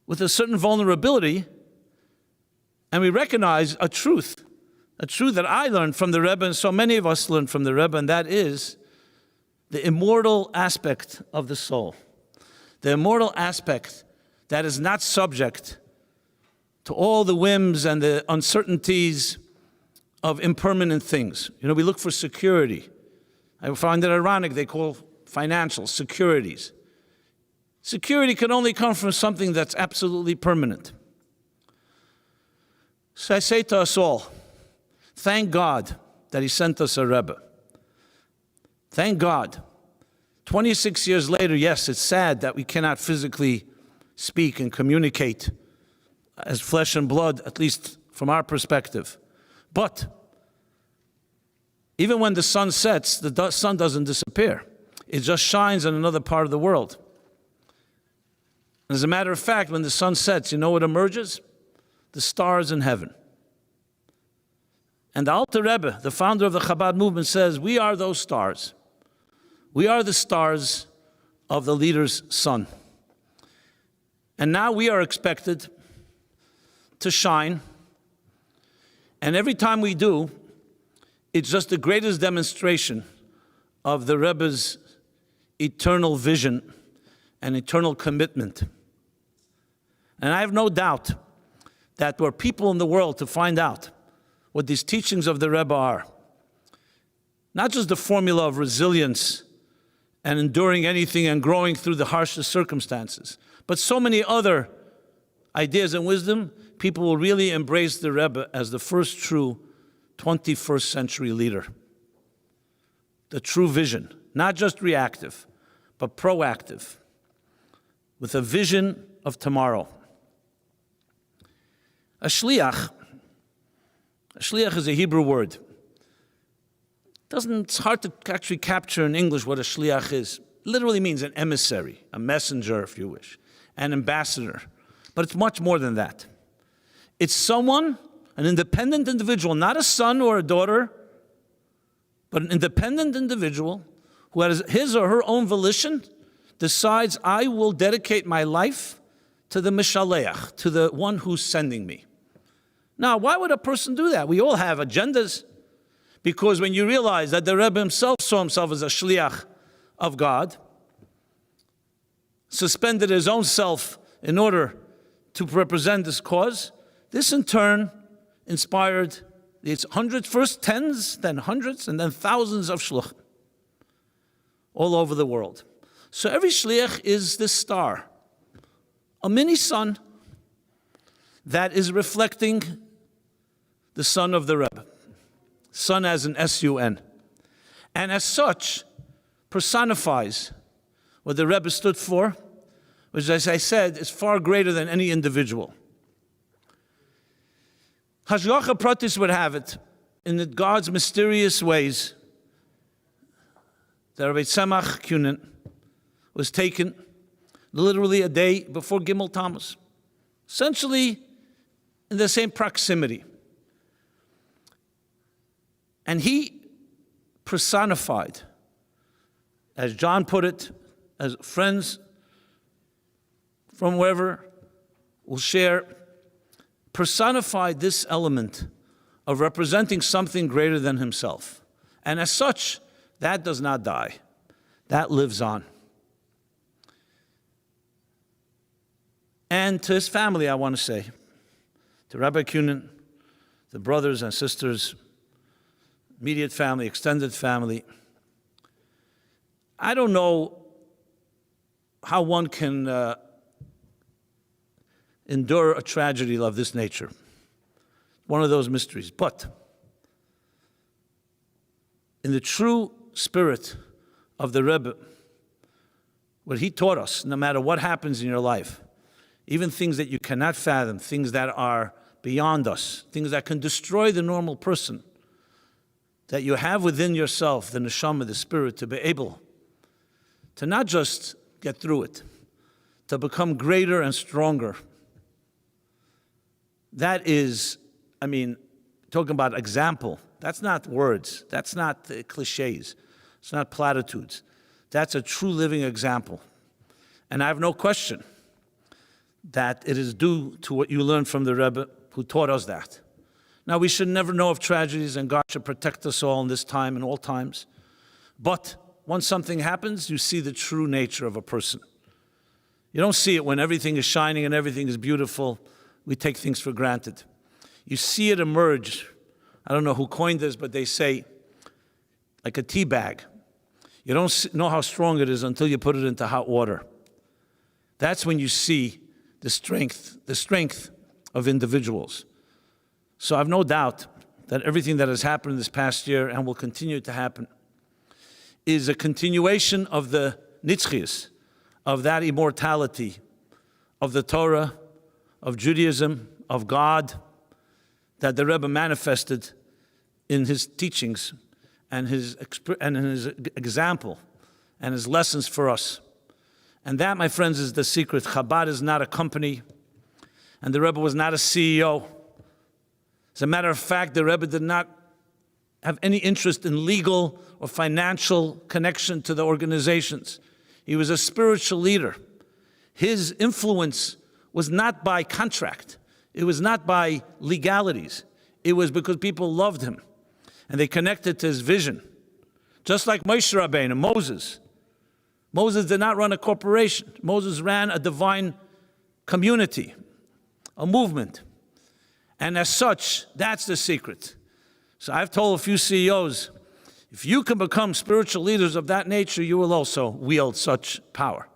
with a certain vulnerability, and we recognize a truth that I learned from the Rebbe, and so many of us learned from the Rebbe, and that is the immortal aspect of the soul. The immortal aspect that is not subject to all the whims and the uncertainties of impermanent things. We look for security. I find it ironic they call financial securities. Security can only come from something that's absolutely permanent. So I say to us all, thank God that He sent us a Rebbe. Thank God. 26 years later, yes, it's sad that we cannot physically speak and communicate as flesh and blood, at least from our perspective. But even when the sun sets, the sun doesn't disappear. It just shines in another part of the world. As a matter of fact, when the sun sets, you know what emerges? the stars in heaven. And the Alter Rebbe, the founder of the Chabad movement, says, we are those stars. We are the stars of the leader's son. And now we are expected to shine. And every time we do, it's just the greatest demonstration of the Rebbe's eternal vision and eternal commitment. And I have no doubt that there are people in the world to find out what these teachings of the Rebbe are. Not just the formula of resilience and enduring anything and growing through the harshest circumstances, but so many other ideas and wisdom. People will really embrace the Rebbe as the first true 21st century leader. The true vision, not just reactive, but proactive, with a vision of tomorrow. A shliach is a Hebrew word. It's hard to actually capture in English what a shliach is. It literally means an emissary, a messenger, if you wish, an ambassador. But it's much more than that. It's someone, an independent individual, not a son or a daughter, but an independent individual who has his or her own volition, decides, I will dedicate my life to the Mishaleach, to the one who's sending me. Now, why would a person do that? We all have agendas. Because when you realize that the Rebbe himself saw himself as a shliach of God, suspended his own self in order to represent this cause, this in turn inspired its hundreds, first tens, then hundreds, and then thousands of shluchim all over the world. So every shliach is this star, a mini sun that is reflecting the son of the Rebbe. Sun as an S-U-N. And as such, personifies what the Rebbe stood for, which, as I said, is far greater than any individual. Hashgacha Pratis would have it, in God's mysterious ways, that Rabbi Tzemach Cunin was taken literally a day before Gimel Tammuz, essentially in the same proximity. And he personified, as John put it, as friends from wherever will share, personified this element of representing something greater than himself. And as such, that does not die. That lives on. And to his family, I want to say, to Rabbi Cunin, the brothers and sisters, immediate family, extended family, I don't know how one can endure a tragedy of this nature. One of those mysteries. But in the true spirit of the Rebbe, what he taught us, no matter what happens in your life, even things that you cannot fathom, things that are beyond us, things that can destroy the normal person, that you have within yourself, the neshama, the spirit, to be able to not just get through it, to become greater and stronger. That is, talking about example, that's not words, that's not cliches, it's not platitudes. That's a true living example. And I have no question that it is due to what you learned from the Rebbe who taught us that. Now, we should never know of tragedies, and God should protect us all in this time and all times. But once something happens, you see the true nature of a person. You don't see it when everything is shining and everything is beautiful. We take things for granted. You see it emerge. I don't know who coined this, but they say, like a tea bag. You don't know how strong it is until you put it into hot water. That's when you see the strength of individuals. So I have no doubt that everything that has happened this past year and will continue to happen is a continuation of the nitzchias, of that immortality, of the Torah, of Judaism, of God, that the Rebbe manifested in his teachings and his example and his lessons for us. And that, my friends, is the secret. Chabad is not a company, And the Rebbe was not a CEO. As a matter of fact, the Rebbe did not have any interest in legal or financial connection to the organizations. He was a spiritual leader. His influence was not by contract. It was not by legalities. It was because people loved him and they connected to his vision. Just like Moshe Rabbeinu, Moses. Moses did not run a corporation. Moses ran a divine community, a movement. And as such, that's the secret. So I've told a few CEOs, if you can become spiritual leaders of that nature, you will also wield such power.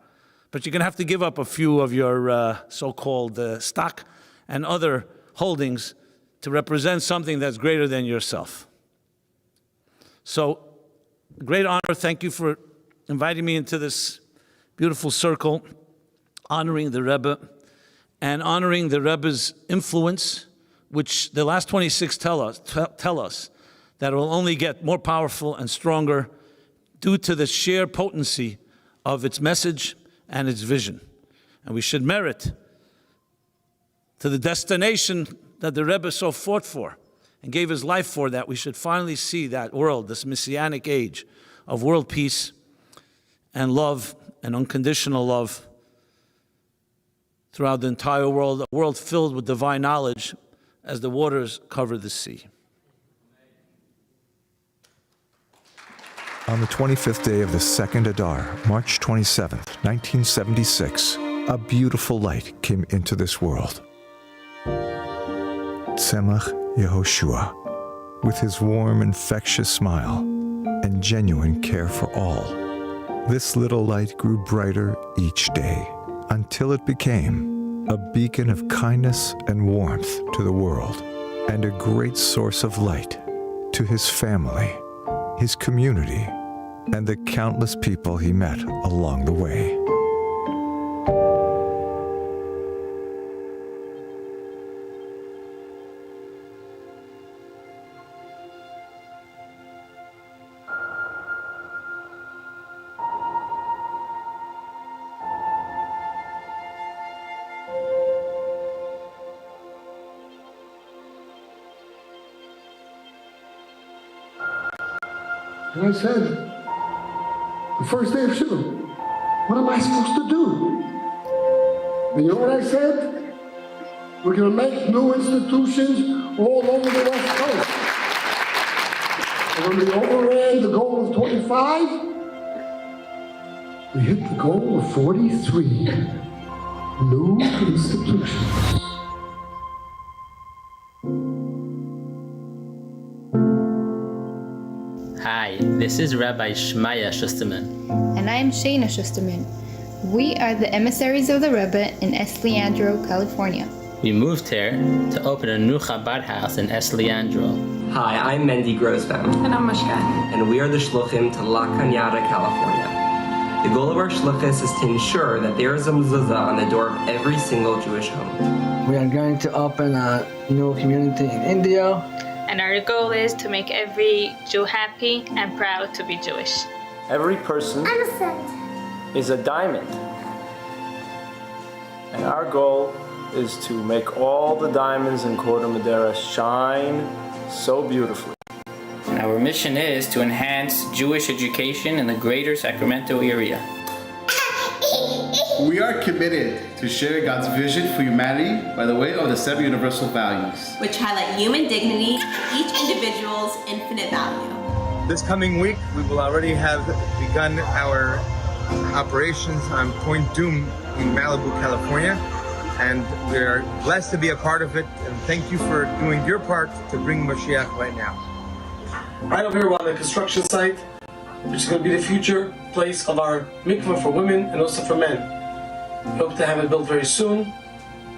But you're going to have to give up a few of your so-called stock and other holdings to represent something that's greater than yourself. So, great honor. Thank you for inviting me into this beautiful circle, honoring the Rebbe and honoring the Rebbe's influence, which the last 26 tell us that it will only get more powerful and stronger due to the sheer potency of its message and its vision. And we should merit to the destination that the Rebbe so fought for and gave his life for, that we should finally see that world, this messianic age of world peace and love and unconditional love throughout the entire world, a world filled with divine knowledge as the waters cover the sea. On the 25th day of the second Adar, March 27th, 1976, a beautiful light came into this world. Tzemach Yehoshua, with his warm, infectious smile and genuine care for all. This little light grew brighter each day until it became a beacon of kindness and warmth to the world and a great source of light to his family, his community, and the countless people he met along the way. And I said, the first day of Shiva, what am I supposed to do? And you know what I said? We're going to make new institutions all over the West Coast. And when we overran the goal of 25, we hit the goal of 43 new institutions. Hi, this is Rabbi Shmaya Schusterman. And I am Shayna Schusterman. We are the emissaries of the Rebbe in Es Leandro, California. We moved here to open a new Chabad house in Es Leandro. Hi, I'm Mendy Grosbaum. And I'm Mashka. And we are the Shluchim to La Cañada, California. The goal of our Shluchis is to ensure that there is a mezuzah on the door of every single Jewish home. We are going to open a new community in India. And our goal is to make every Jew happy and proud to be Jewish. Every person is a diamond. And our goal is to make all the diamonds in Corte Madera shine so beautifully. And our mission is to enhance Jewish education in the greater Sacramento area. We are committed to share God's vision for humanity by the way of the 7 universal values, which highlight human dignity and each individual's infinite value. This coming week, we will already have begun our operations on Point Doom in Malibu, California, and we're blessed to be a part of it, and thank you for doing your part to bring Mashiach right now. Right over here we're on the construction site, which is going to be the future place of our mikveh for women and also for men. We hope to have it built very soon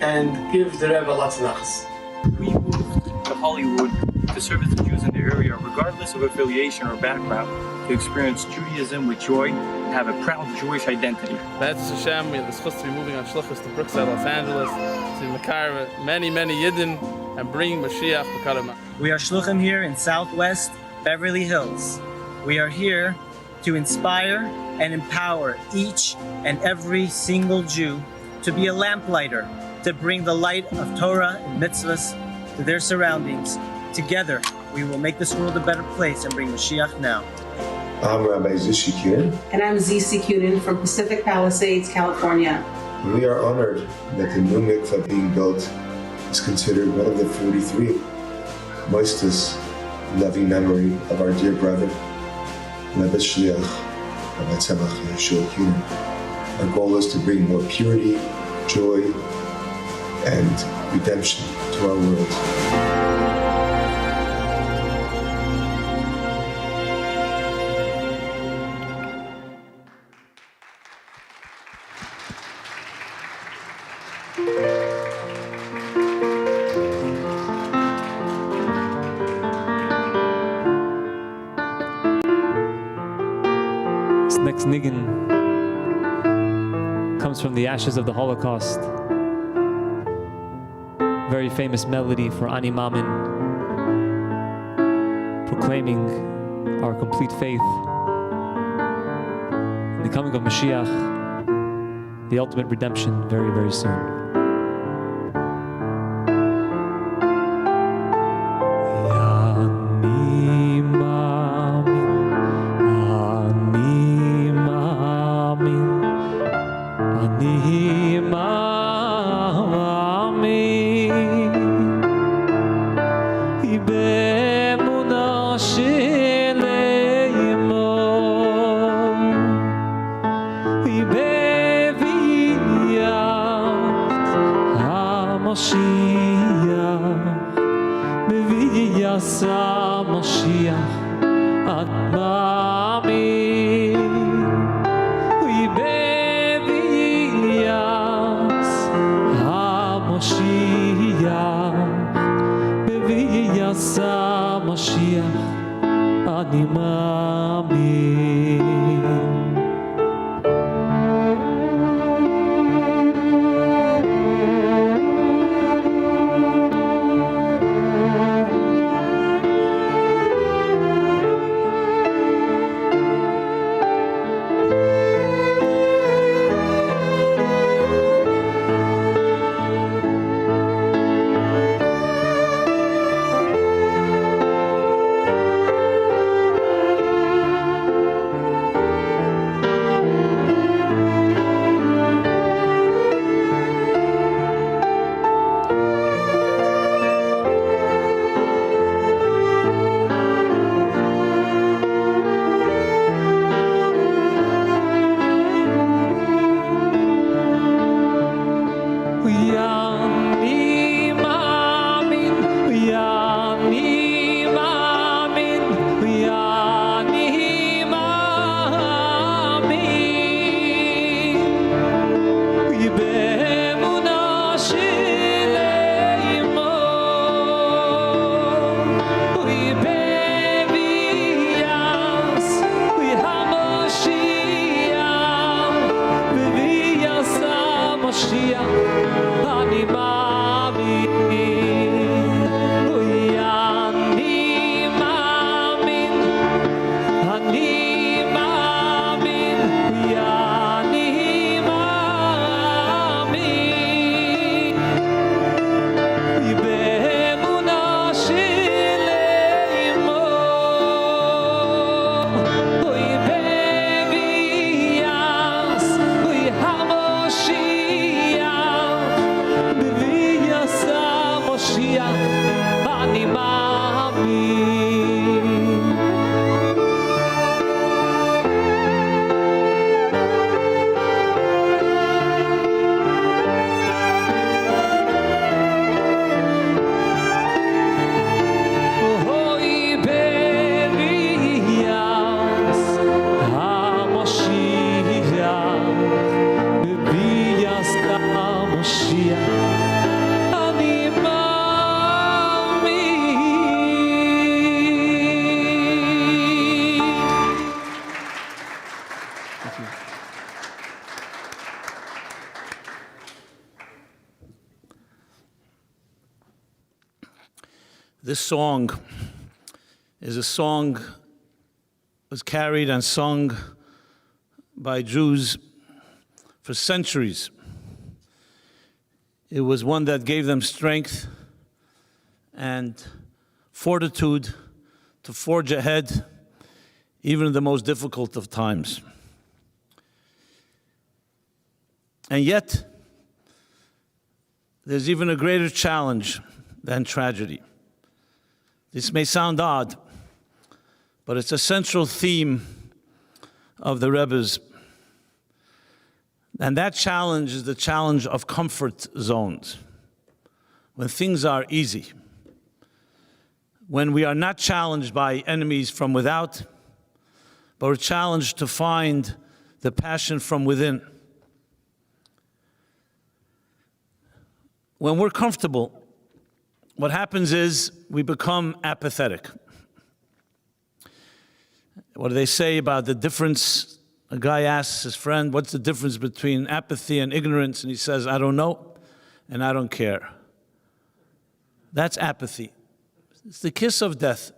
and give the Rebbe lots of nachas. We moved to Hollywood to serve as the Jews in the area, regardless of affiliation or background, to experience Judaism with joy and have a proud Jewish identity. Be'ezus Hashem, we have the schus to be moving on Shluchus to Brookside, Los Angeles, to Makar, many Yidden, and bringing Mashiach B'Karama. We are Shluchim here in Southwest Beverly Hills. We are here to inspire and empower each and every single Jew to be a lamplighter, to bring the light of Torah and mitzvahs to their surroundings. Together, we will make this world a better place and bring Mashiach now. I'm Rabbi Cunin. And I'm Cunin from Pacific Palisades, California. We are honored that the new mikveh being built is considered one of the 43 moistus loving memory of our dear brother, Rebbe Shliach, Rabbi Tzemach Yehoshua Cunin. Our goal is to bring more purity, joy, and redemption to our world. This next niggin comes from the ashes of the Holocaust. Very famous melody for Ani Mamin, proclaiming our complete faith in the coming of Mashiach, the ultimate redemption, very, very soon. This song is a song was carried and sung by Jews for centuries. It was one that gave them strength and fortitude to forge ahead, even in the most difficult of times. And yet, there's even a greater challenge than tragedy. This may sound odd, but it's a central theme of the Rebbe's. And that challenge is the challenge of comfort zones. When things are easy, when we are not challenged by enemies from without, but we're challenged to find the passion from within. When we're comfortable, what happens is we become apathetic. What do they say about the difference? A guy asks his friend, what's the difference between apathy and ignorance? And he says, I don't know, and I don't care. That's apathy. It's the kiss of death.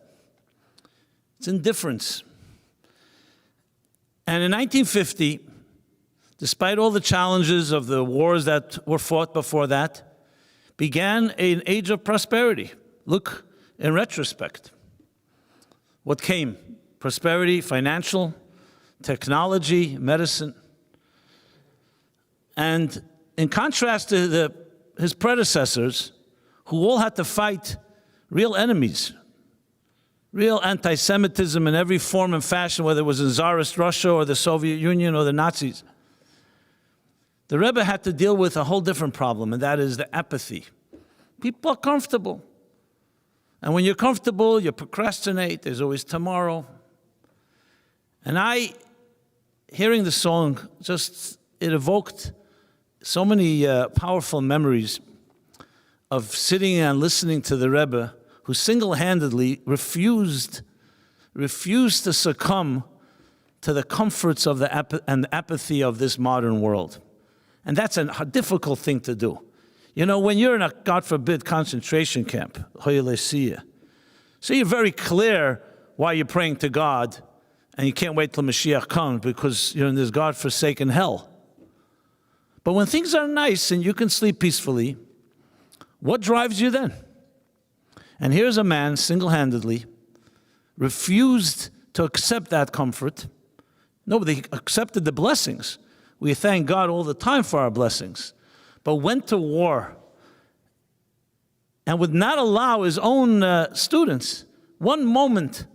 It's indifference. And in 1950, despite all the challenges of the wars that were fought before that, began an age of prosperity. Look in retrospect. What came? Prosperity, financial, technology, medicine. And in contrast to his predecessors, who all had to fight real enemies, real anti-Semitism in every form and fashion, whether it was in Tsarist Russia or the Soviet Union or the Nazis. The Rebbe had to deal with a whole different problem, and that is the apathy. People are comfortable. And when you're comfortable, you procrastinate. There's always tomorrow. And hearing the song, it evoked so many powerful memories of sitting and listening to the Rebbe, who single-handedly refused to succumb to the comforts of and the apathy of this modern world. And that's a difficult thing to do. You know, when you're in a, God forbid, concentration camp, so you're very clear why you're praying to God, and you can't wait till Mashiach comes because you're in this God-forsaken hell. But when things are nice and you can sleep peacefully, what drives you then? And here's a man single-handedly refused to accept that comfort. No, but he accepted the blessings. We thank God all the time for our blessings. But went to war and would not allow his own students one moment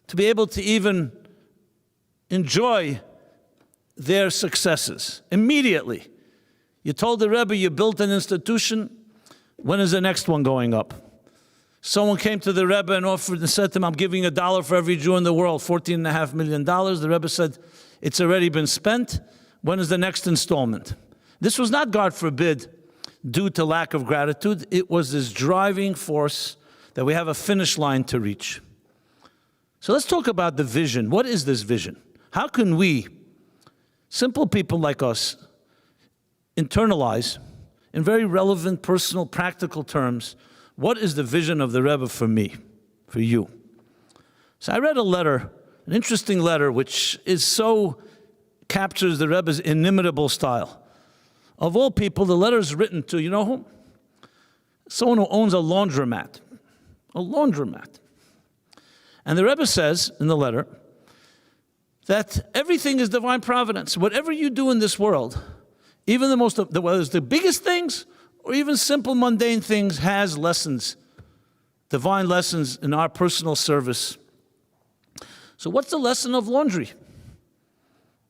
to be able to even enjoy their successes. Immediately. You told the Rebbe you built an institution. When is the next one going up? Someone came to the Rebbe and offered and said to him, I'm giving $1 for every Jew in the world, $14.5 million. The Rebbe said, it's already been spent. When is the next installment? This was not, God forbid, due to lack of gratitude. It was this driving force that we have a finish line to reach. So let's talk about the vision. What is this vision? How can we, simple people like us, internalize, in very relevant, personal, practical terms, what is the vision of the Rebbe for me, for you? So I read a letter, an interesting letter, which captures the Rebbe's inimitable style. Of all people, the letter is written to, you know whom? Someone who owns a laundromat. A laundromat. And the Rebbe says in the letter that everything is divine providence. Whatever you do in this world, even whether it's the biggest things or even simple mundane things, has lessons, divine lessons in our personal service. So what's the lesson of laundry?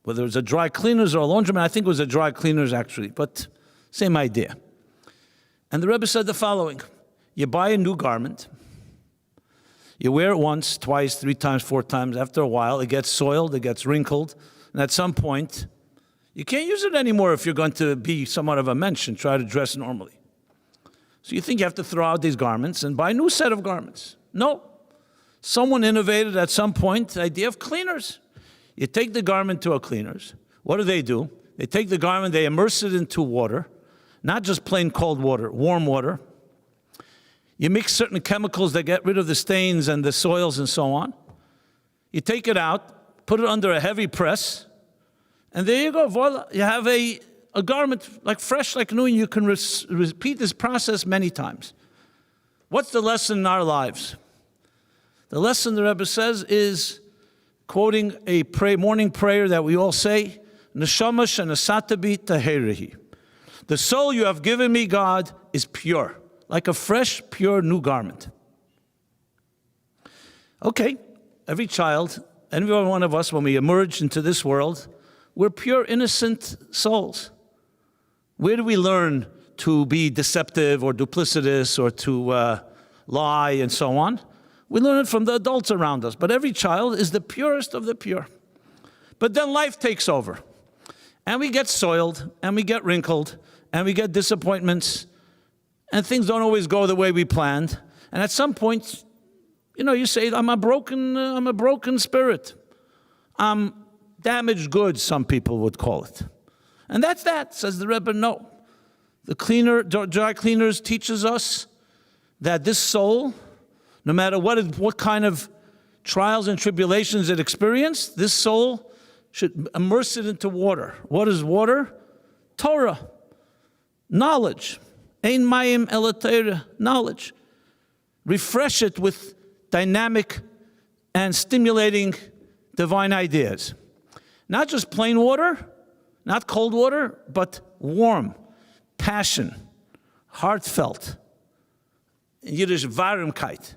Whether it's a dry cleaners or a laundromat, I think it was a dry cleaners actually, but same idea. And the Rebbe said the following: you buy a new garment, you wear it once, twice, 3 times, 4 times. After a while, it gets soiled, it gets wrinkled, and at some point, you can't use it anymore if you're going to be somewhat of a mensch and try to dress normally. So you think you have to throw out these garments and buy a new set of garments. No. Someone innovated at some point the idea of cleaners. You take the garment to a cleaners. What do? They take the garment, they immerse it into water, not just plain cold water, warm water. You mix certain chemicals that get rid of the stains and the soils and so on. You take it out, put it under a heavy press, and there you go, voila. You have a a garment like fresh, like new, and you can repeat this process many times. What's the lesson in our lives? The lesson, the Rebbe says, is quoting a morning prayer that we all say, Neshama shenasata bi tahirihi. The soul you have given me, God, is pure, like a fresh, pure, new garment. Okay, every child, every one of us, when we emerge into this world, we're pure, innocent souls. Where do we learn to be deceptive or duplicitous or to lie and so on? We learn it from the adults around us. But every child is the purest of the pure. But then life takes over. And we get soiled, and we get wrinkled, and we get disappointments, and things don't always go the way we planned. And at some point, you say, I'm a broken spirit. I'm damaged goods, some people would call it. And that's that, says the Rebbe. No. The dry cleaners teaches us that this soul, no matter what kind of trials and tribulations it experienced, this soul should immerse it into water. What is water? Torah, knowledge. Ein mayim ela Torah, knowledge. Refresh it with dynamic and stimulating divine ideas. Not just plain water, not cold water, but warm, passion, heartfelt, in Yiddish, Warmkeit,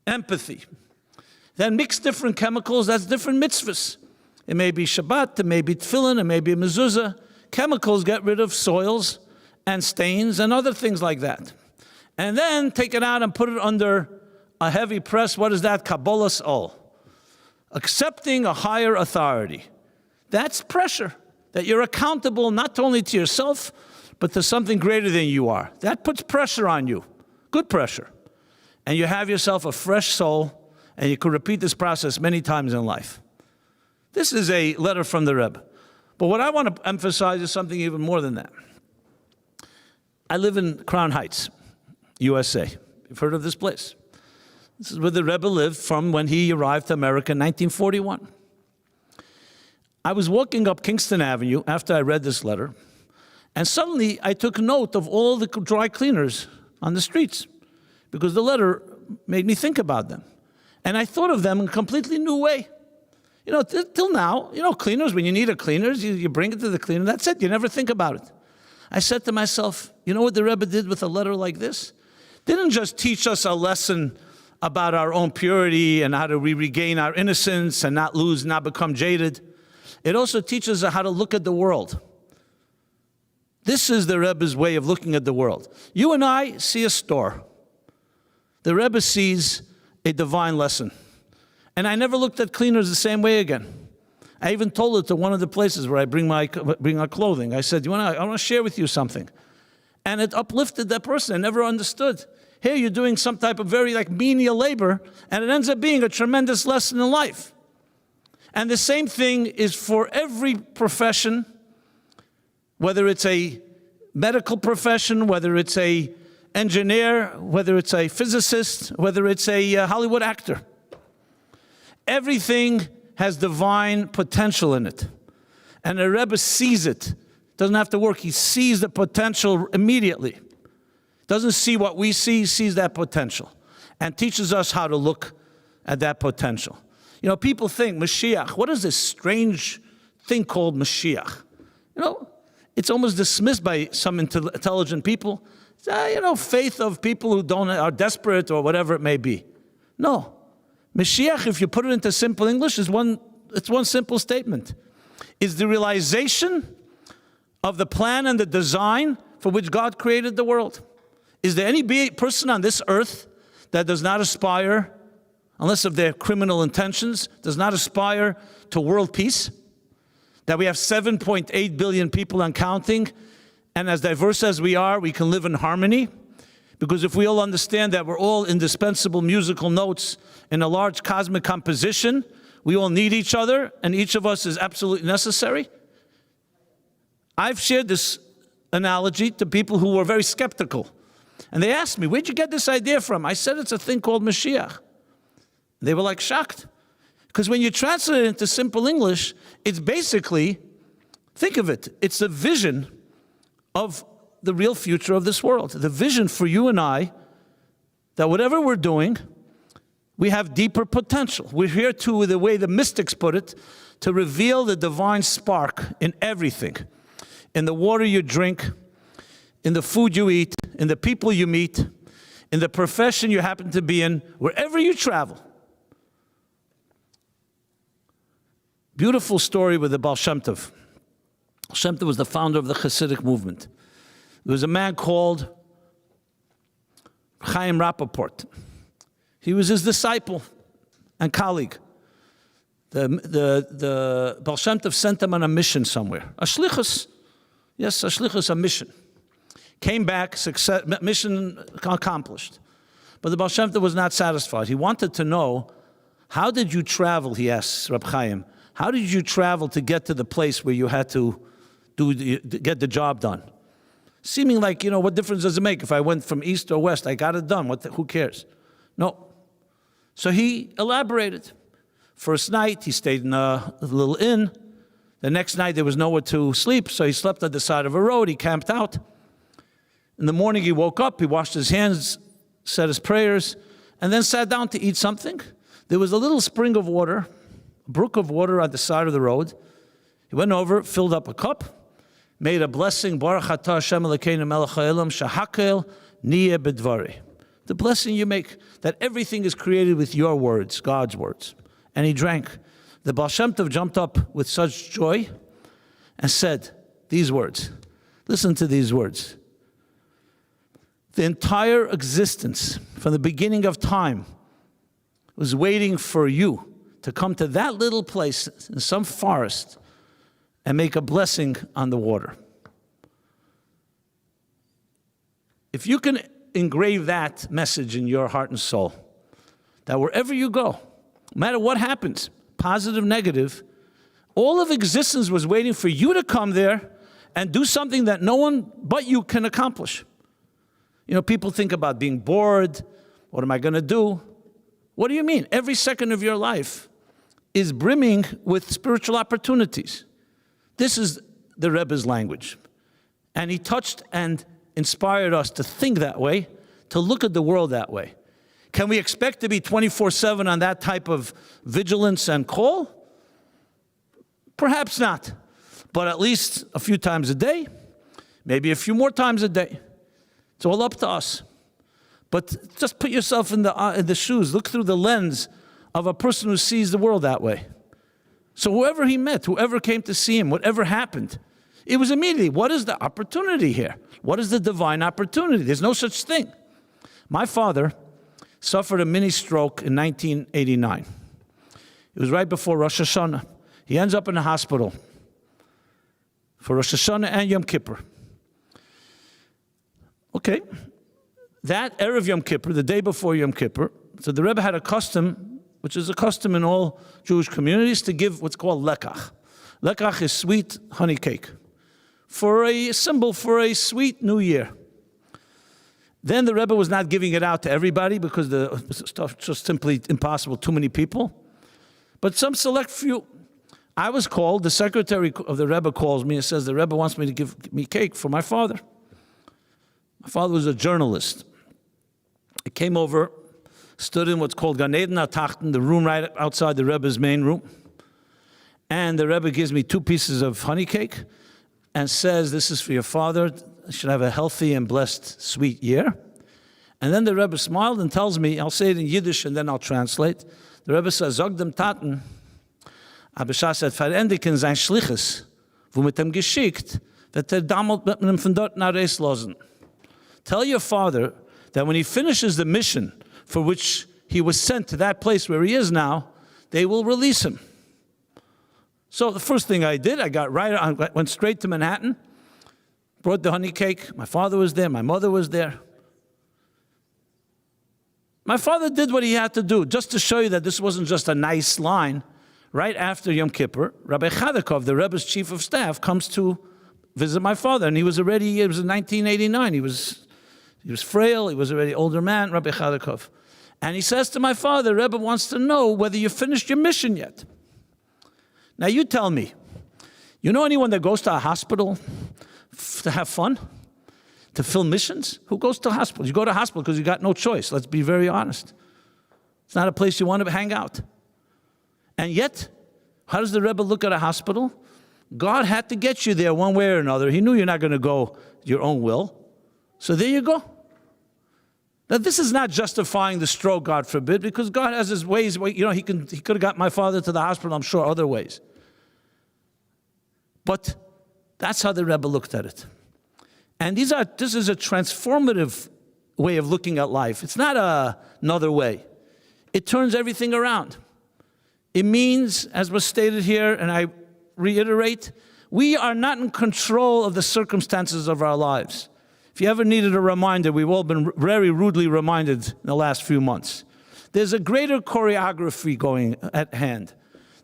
empathy. Then mix different chemicals, that's different mitzvahs. It may be Shabbat, it may be tefillin, it may be mezuzah. Chemicals get rid of soils and stains and other things like that. And then take it out and put it under a heavy press. What is that? Kabbalas ol. Accepting a higher authority. That's pressure, that you're accountable not only to yourself, but to something greater than you are. That puts pressure on you, good pressure. And you have yourself a fresh soul, and you can repeat this process many times in life. This is a letter from the Rebbe. But what I want to emphasize is something even more than that. I live in Crown Heights, USA. You've heard of this place. This is where the Rebbe lived from when he arrived to America in 1941. I was walking up Kingston Avenue after I read this letter, and suddenly I took note of all the dry cleaners on the streets, because the letter made me think about them. And I thought of them in a completely new way. Till now, cleaners, when you need a cleaner, you bring it to the cleaner, that's it, you never think about it. I said to myself, you know what the Rebbe did with a letter like this? Didn't just teach us a lesson about our own purity and how to regain our innocence and not become jaded. It also teaches us how to look at the world. This is the Rebbe's way of looking at the world. You and I see a store. The Rebbe sees a divine lesson. And I never looked at cleaners the same way again. I even told it to one of the places where I bring our clothing. I said, I want to share with you something. And it uplifted that person. I never understood. Here you're doing some type of very menial labor, and it ends up being a tremendous lesson in life. And the same thing is for every profession, whether it's a medical profession, whether it's a engineer, whether it's a physicist, whether it's a Hollywood actor. Everything has divine potential in it. And the Rebbe sees it. Doesn't have to work. He sees the potential immediately. Doesn't see what we see, he sees that potential. And teaches us how to look at that potential. People think, Mashiach, what is this strange thing called Mashiach? It's almost dismissed by some intelligent people. Faith of people who are desperate or whatever it may be. No. Mashiach, if you put it into simple English, it's one simple statement. It's the realization of the plan and the design for which God created the world. Is there any person on this earth that does not aspire, unless of their criminal intentions, does not aspire to world peace? That we have 7.8 billion people and counting, and as diverse as we are, we can live in harmony? Because if we all understand that we're all indispensable musical notes in a large cosmic composition, we all need each other, and each of us is absolutely necessary. I've shared this analogy to people who were very skeptical. And they asked me, where'd you get this idea from? I said, it's a thing called Mashiach. They were shocked. Because when you translate it into simple English, it's basically Think of it. It's the vision of the real future of this world. The vision for you and I, that whatever we're doing, we have deeper potential. We're here to, the way the mystics put it, to reveal the divine spark in everything. In the water you drink, in the food you eat, in the people you meet, in the profession you happen to be in, wherever you travel. Beautiful story with the Baal Shem Tov. Baal Shem Tov was the founder of the Hasidic movement. There was a man called Chaim Rappaport. He was his disciple and colleague. The Baal Shem Tov sent him on a mission somewhere. A shlichus. Yes, a shlichus, a mission. Came back, success, mission accomplished. But the Baal Shem Tov was not satisfied. He wanted to know, how did you travel, he asked Reb Chaim. How did you travel to get to the place where you had to get the job done? Seeming like, what difference does it make if I went from east or west? I got it done. Who cares? No. So he elaborated. First night, he stayed in a little inn. The next night, there was nowhere to sleep, so he slept at the side of a road. He camped out. In the morning, he woke up, he washed his hands, said his prayers, and then sat down to eat something. There was a little spring of water, a brook of water at the side of the road. He went over, filled up a cup, made a blessing, Baruch atah Hashem Elokeinu melech haolam, shehakel niyeh b'dvari. The blessing you make, that everything is created with your words, God's words. And he drank. The Baal Shem Tov jumped up with such joy and said these words. Listen to these words. The entire existence, from the beginning of time, was waiting for you to come to that little place in some forest and make a blessing on the water. If you can engrave that message in your heart and soul, that wherever you go, no matter what happens, positive, negative, all of existence was waiting for you to come there and do something that no one but you can accomplish. People think about being bored. What am I going to do? What do you mean? Every second of your life is brimming with spiritual opportunities. This is the Rebbe's language. And he touched and inspired us to think that way, to look at the world that way. Can we expect to be 24/7 on that type of vigilance and call? Perhaps not. But at least a few times a day, maybe a few more times a day. It's all up to us. But just put yourself in the shoes, look through the lens of a person who sees the world that way. So whoever he met, whoever came to see him, whatever happened, it was immediately, what is the opportunity here? What is the divine opportunity? There's no such thing. My father suffered a mini stroke in 1989. It was right before Rosh Hashanah. He ends up in the hospital for Rosh Hashanah and Yom Kippur. Okay, that Erev Yom Kippur, the day before Yom Kippur, so the Rebbe had a custom, which is a custom in all Jewish communities, to give what's called lekach. Lekach is sweet honey cake, for a symbol for a sweet new year. Then the Rebbe was not giving it out to everybody because the stuff was just simply impossible, too many people. But some select few. I was called, the secretary of the Rebbe calls me and says, the Rebbe wants me to give me cake for my father. My father was a journalist. I came over, stood in what's called Gan Eden HaTachten, the room right outside the Rebbe's main room. And the Rebbe gives me 2 pieces of honey cake and says, this is for your father. You should have a healthy and blessed, sweet year. And then the Rebbe smiled and tells me, I'll say it in Yiddish and then I'll translate. The Rebbe says, Zog dem Taten, aber Schas hat verendigen sein Schliches, wo mit dem geschickt, wird damals mit dem von dort nach Reis losen. Tell your father that when he finishes the mission for which he was sent to that place where he is now, they will release him. So the first thing I did, I went straight to Manhattan, brought the honey cake. My father was there, my mother was there. My father did what he had to do, just to show you that this wasn't just a nice line. Right after Yom Kippur, Rabbi Chadakov, the Rebbe's chief of staff, comes to visit my father, and it was in 1989. He was frail, he was already an older man, Rabbi Chadakov. And he says to my father, Rebbe wants to know whether you finished your mission yet. Now you tell me, You know anyone that goes to a hospital to have fun? To fill missions? Who goes to a hospital? You go to a hospital because you got no choice. Let's be very honest. It's not a place you want to hang out. And yet, how does the Rebbe look at a hospital? God had to get you there one way or another. He knew you're not going to go your own will. So there you go. Now, this is not justifying the stroke, God forbid, because God has his ways. You know, he could have got my father to the hospital, I'm sure, other ways. But that's how the Rebbe looked at it. And this is a transformative way of looking at life. It's not another way. It turns everything around. It means, as was stated here, and I reiterate, we are not in control of the circumstances of our lives. If you ever needed a reminder, we've all been very rudely reminded in the last few months. There's a greater choreography going at hand.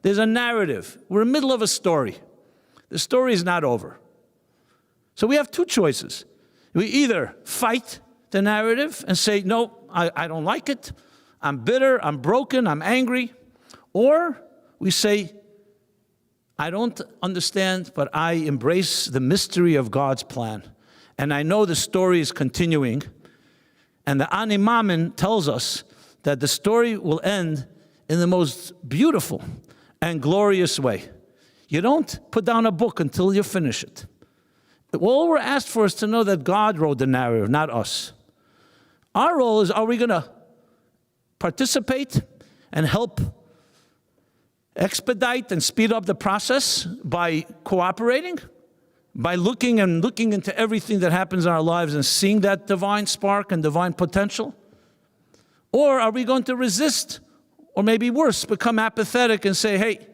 There's a narrative. We're in the middle of a story. The story is not over. So we have two choices. We either fight the narrative and say, no, I don't like it. I'm bitter, I'm broken, I'm angry. Or we say, I don't understand, but I embrace the mystery of God's plan. And I know the story is continuing. And the Ani Mamin tells us that the story will end in the most beautiful and glorious way. You don't put down a book until you finish it. All we're asked for is to know that God wrote the narrative, not us. Our role is, are we going to participate and help expedite and speed up the process by cooperating, by looking into everything that happens in our lives and seeing that divine spark and divine potential? Or are we going to resist, or maybe worse, become apathetic and say, hey,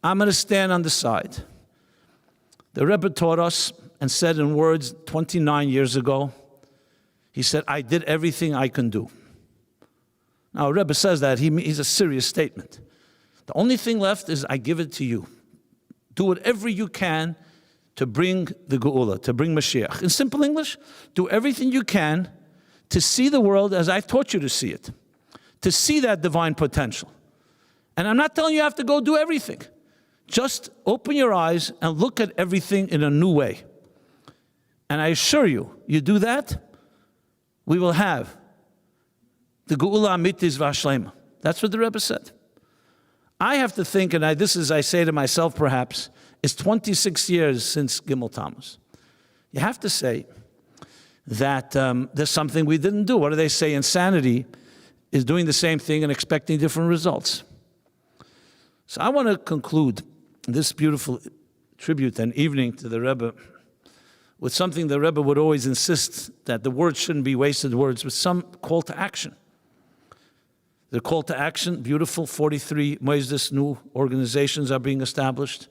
I'm going to stand on the side? The Rebbe taught us and said in words 29 years ago, he said, I did everything I can do. Now, Rebbe says that, he's a serious statement. The only thing left is I give it to you. Do whatever you can to bring the Geula, to bring Mashiach. In simple English, do everything you can to see the world as I've taught you to see it, to see that divine potential. And I'm not telling you have to go do everything. Just open your eyes and look at everything in a new way. And I assure you, you do that, we will have the Geula Amitis Vashlema. That's what the Rebbe said. I have to think, and I say to myself perhaps, it's 26 years since Gimel Tammuz. You have to say that there's something we didn't do. What do they say? Insanity is doing the same thing and expecting different results. So I want to conclude this beautiful tribute and evening to the Rebbe with something the Rebbe would always insist that the words shouldn't be wasted words, with some call to action. The call to action, beautiful, 43 Moisdes new organizations are being established.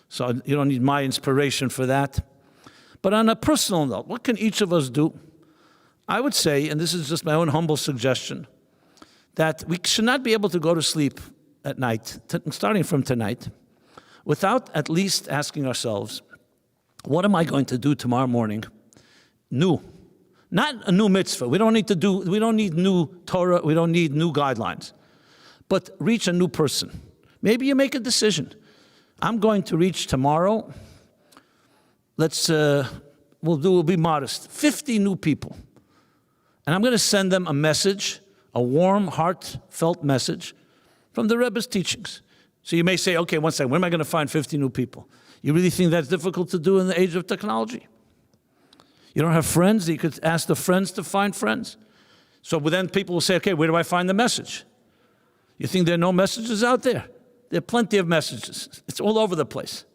So you don't need my inspiration for that. But on a personal note, what can each of us do? I would say, and this is just my own humble suggestion, that we should not be able to go to sleep at night, starting from tonight, without at least asking ourselves, what am I going to do tomorrow morning? New. Not a new mitzvah. We don't need new Torah, we don't need new guidelines. But reach a new person. Maybe you make a decision. I'm going to reach tomorrow, we'll be modest, 50 new people. And I'm going to send them a message, a warm, heartfelt message from the Rebbe's teachings. So you may say, okay, one second, where am I going to find 50 new people? You really think that's difficult to do in the age of technology? You don't have friends? You could ask the friends to find friends. So then people will say, okay, where do I find the message? You think there are no messages out there? There are plenty of messages. It's all over the place.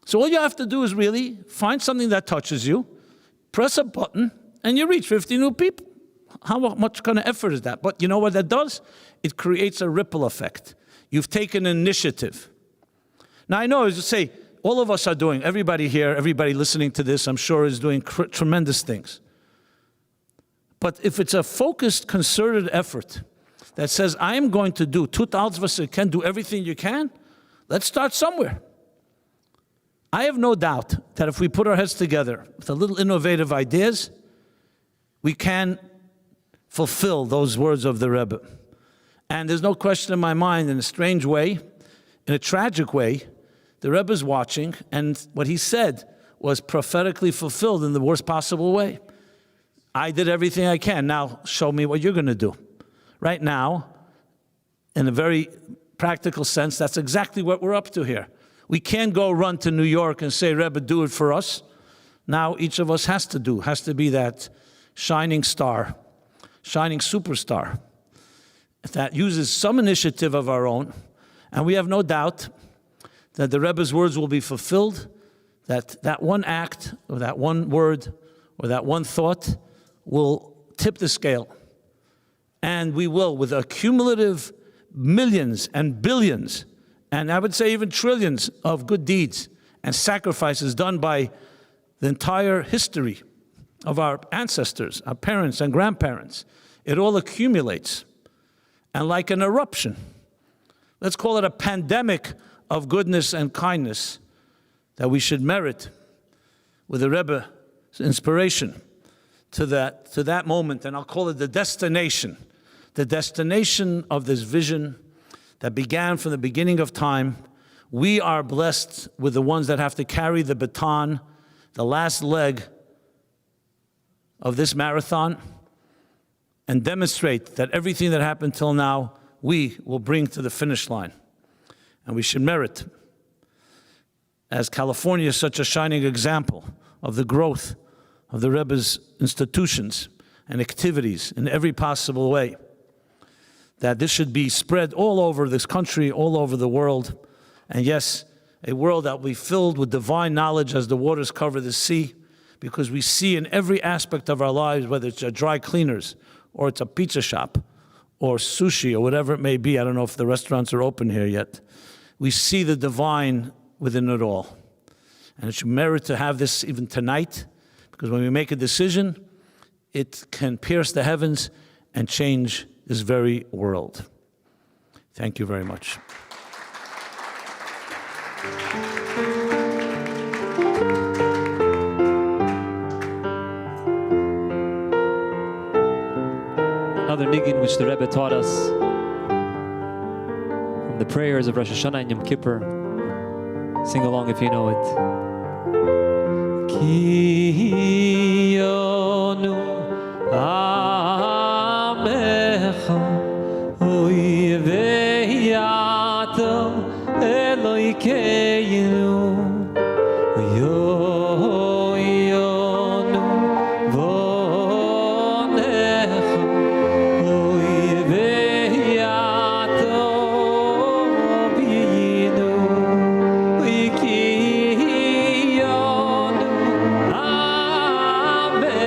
So all you have to do is really find something that touches you, press a button, and you reach 50 new people. How much kind of effort is that? But you know what that does? It creates a ripple effect. You've taken initiative. Now I know, as you say, all of us are doing, everybody here, everybody listening to this, I'm sure is doing tremendous things. But if it's a focused, concerted effort that says, I am going to do, can do everything you can, let's start somewhere. I have no doubt that if we put our heads together with a little innovative ideas, we can fulfill those words of the Rebbe. And there's no question in my mind, in a strange way, in a tragic way, the Rebbe's watching, and what he said was prophetically fulfilled in the worst possible way. I did everything I can. Now show me what you're going to do. Right now, in a very practical sense, that's exactly what we're up to here. We can't go run to New York and say, Rebbe, do it for us. Now each of us has to be that shining star, shining superstar that uses some initiative of our own. And we have no doubt that the Rebbe's words will be fulfilled, that one act or that one word or that one thought will tip the scale. And we will, with a cumulative millions and billions, and I would say even trillions of good deeds and sacrifices done by the entire history of our ancestors, our parents and grandparents, it all accumulates. And like an eruption, let's call it a pandemic of goodness and kindness that we should merit with the Rebbe's inspiration to that moment, and I'll call it the destination of this vision that began from the beginning of time. We are blessed with the ones that have to carry the baton, the last leg of this marathon, and demonstrate that everything that happened till now, we will bring to the finish line. And we should merit, as California is such a shining example of the growth of the Rebbe's institutions and activities in every possible way, that this should be spread all over this country, all over the world. And yes, a world that will be filled with divine knowledge as the waters cover the sea, because we see in every aspect of our lives, whether it's a dry cleaners, or it's a pizza shop, or sushi, or whatever it may be. I don't know if the restaurants are open here yet. We see the divine within it all. And it should merit to have this even tonight, because when we make a decision, it can pierce the heavens and change this very world. Thank you very much. Another niggin which the Rebbe taught us from the prayers of Rosh Hashanah and Yom Kippur. Sing along if you know it. Ki yonu amecha oiveyato Elokeinu yoyonu vonecha oiveyato binu iki yonu amecha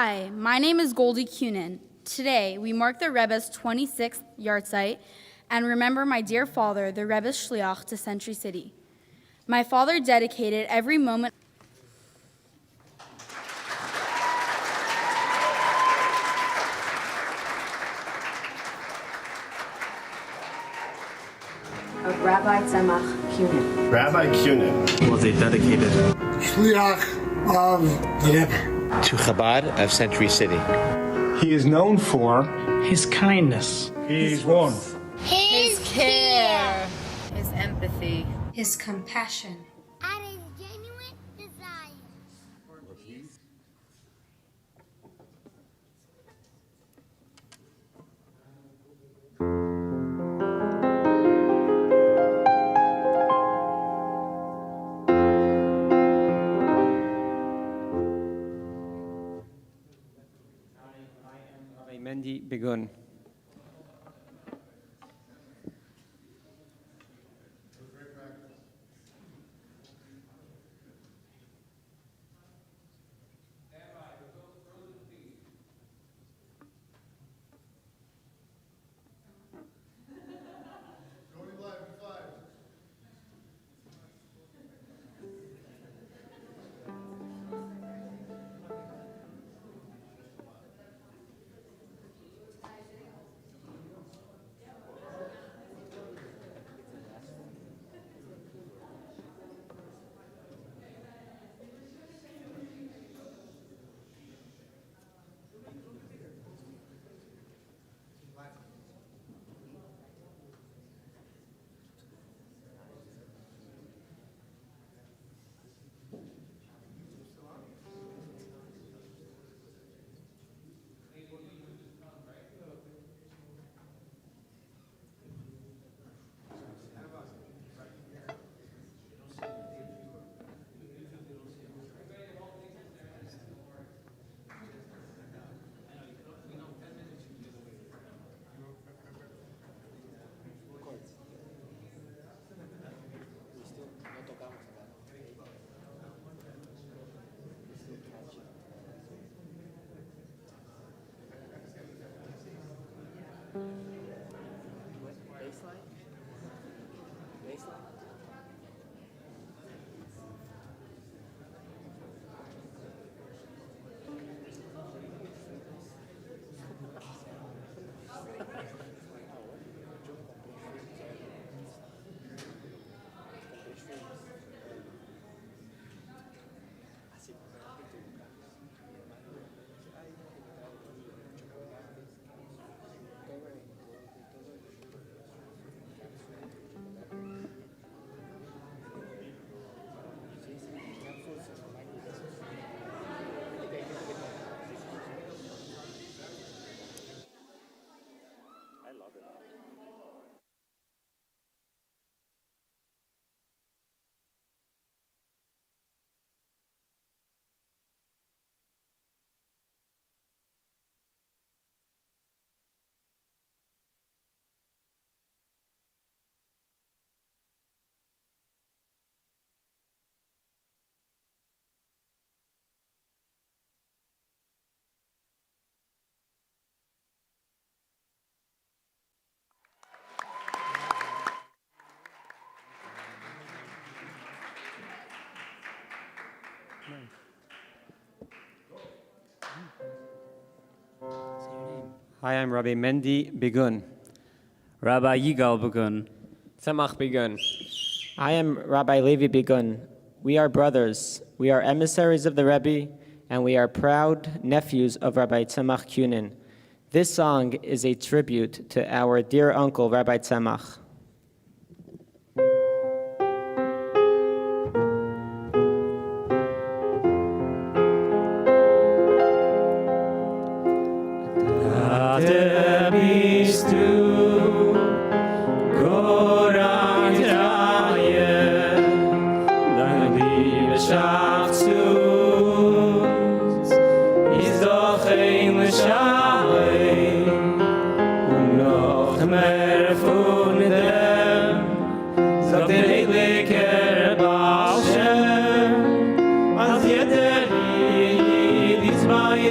Hi, my name is Goldie Cunin. Today, we mark the Rebbe's 26th yahrzeit and remember my dear father, the Rebbe's shliach to Century City. My father dedicated every moment of Rabbi Tzemach Cunin. Rabbi Cunin was a dedicated shliach of the Rebbe to Chabad of Century City. He is known for his kindness, his warmth, his care, his empathy, his compassion, and his genuine desire. Mendy begun. Hi, I'm Rabbi Mendy Begun. Rabbi Yigal Begun. Tzemach Begun. I am Rabbi Levi Begun. We are brothers. We are emissaries of the Rebbe, and we are proud nephews of Rabbi Tzemach Cunin. This song is a tribute to our dear uncle, Rabbi Tzemach. As jeder Jid ist bei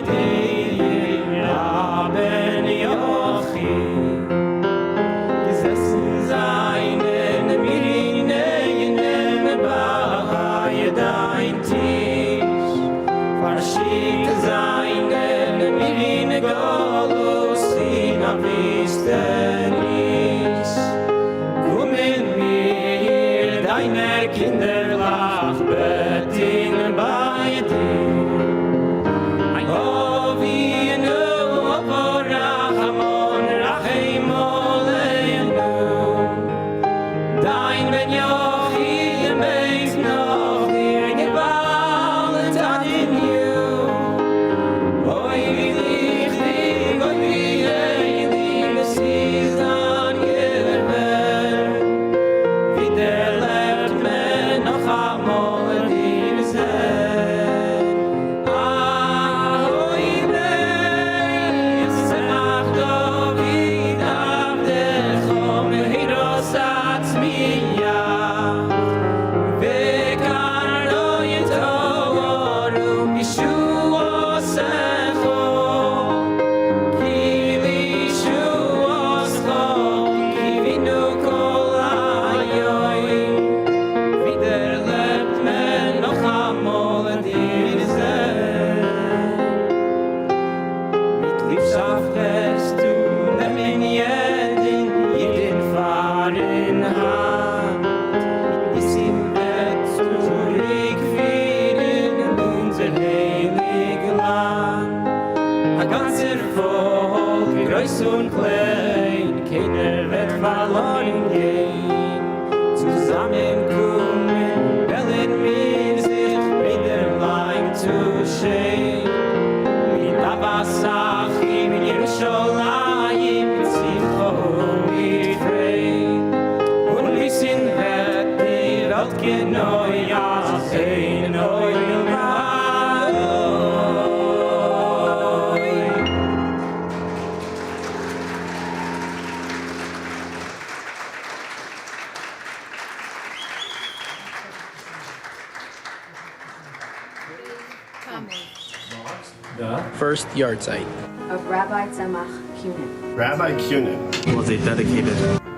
First yard site of Rabbi Tzemach, Cunin. Rabbi Cunin was a dedicated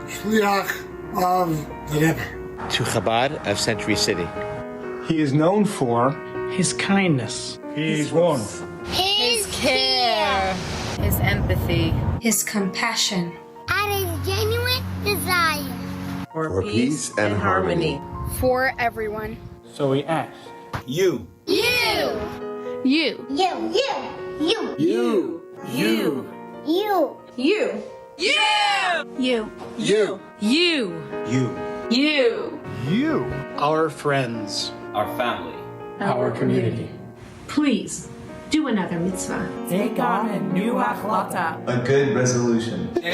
Shliach of the Rebbe to Chabad of Century City. He is known for his kindness, his warmth, His care. His empathy. His compassion. And his genuine desire. For peace and harmony. For everyone. So we ask, You. You. You. You. You. You. You. You. You. You. You. You. You. our friends, Our family. our community. Please do another mitzvah. Take on a new achlata. A good resolution. In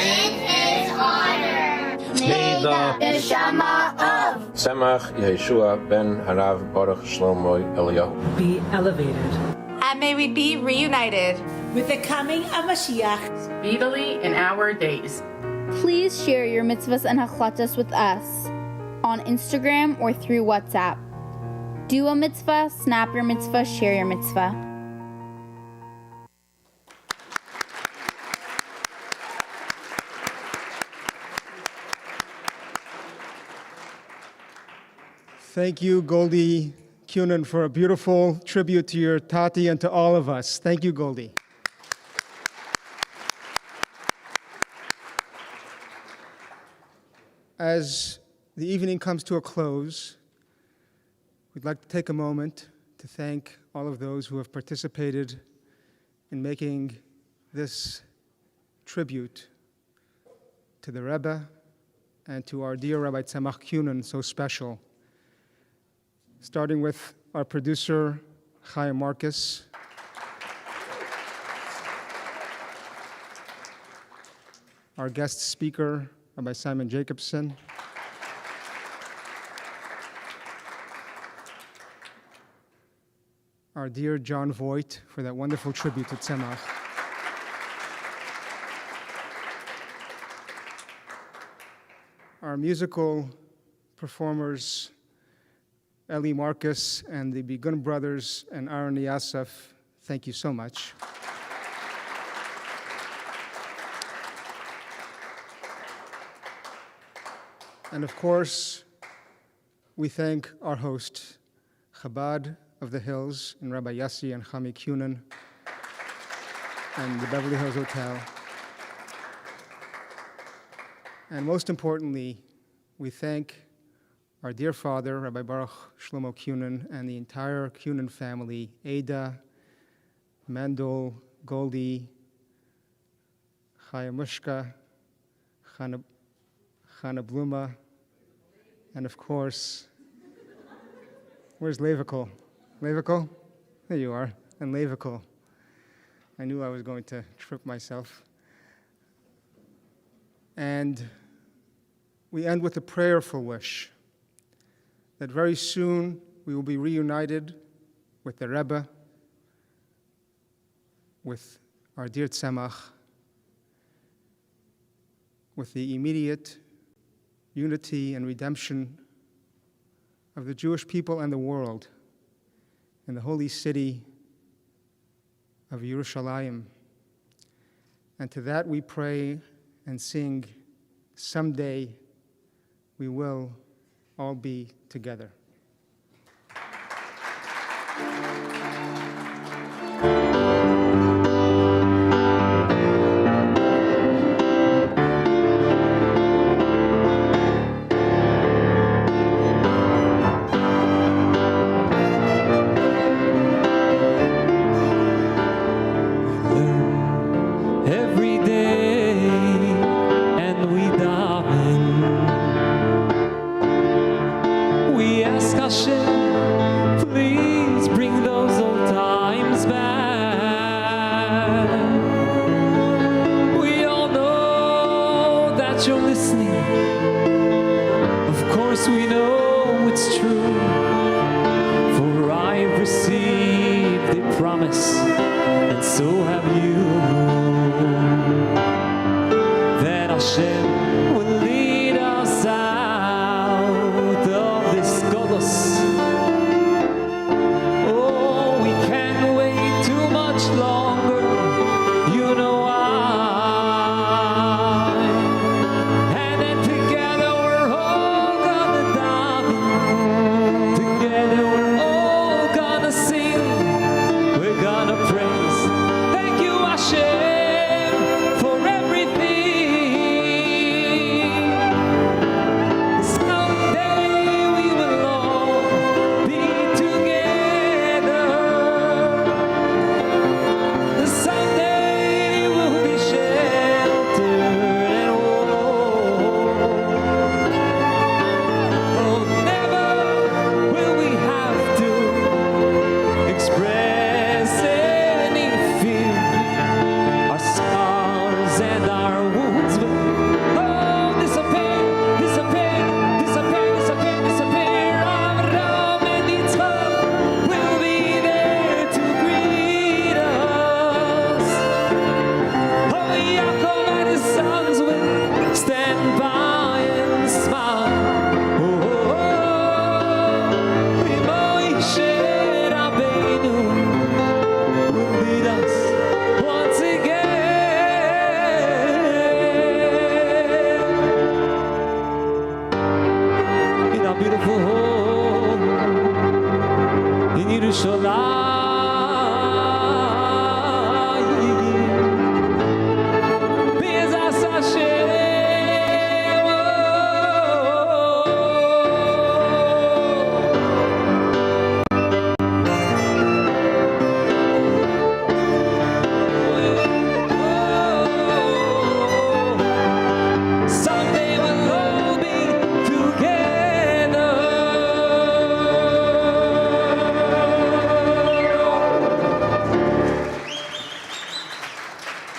his honor. May the neshama of Tzemach Yehoshua ben Harav Baruch Shlomo Eliyahu be elevated. And may we be reunited With the coming of Mashiach speedily in our days. Please share your mitzvahs and hachlatas with us on Instagram or through WhatsApp. Do a mitzvah, snap your mitzvah, share your mitzvah. Thank you, Goldie Cunin, for a beautiful tribute to your Tati and to all of us. Thank you, Goldie. As the evening comes to a close, we'd like to take a moment to thank all of those who have participated in making this tribute to the Rebbe and to our dear Rabbi Tzemach Cunin so special. Starting with our producer, Chaim Marcus. Our guest speaker, Rabbi Simon Jacobson. Our dear John Voight for that wonderful tribute to Tzemach. Our musical performers, Eli Marcus and the Begun brothers and Aaron Yasef, thank you so much. And of course, we thank our host, Chabad of the Hills, and Rabbi Yossi and Chami Cunin, and the Beverly Hills Hotel. And most importantly, we thank our dear father, Rabbi Baruch Shlomo Cunin, and the entire Cunin family, Ada, Mendel, Goldie, Chaya Mushka, Chana Bluma, and of course, where's Levikol? Levikol? There you are, and Levikol. I knew I was going to trip myself. And we end with a prayerful wish that very soon we will be reunited with the Rebbe, with our dear Tzemach, with the immediate unity and redemption of the Jewish people and the world in the holy city of Yerushalayim. And to that we pray and sing, someday we will all be together.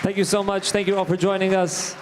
Thank you so much. Thank you all for joining us.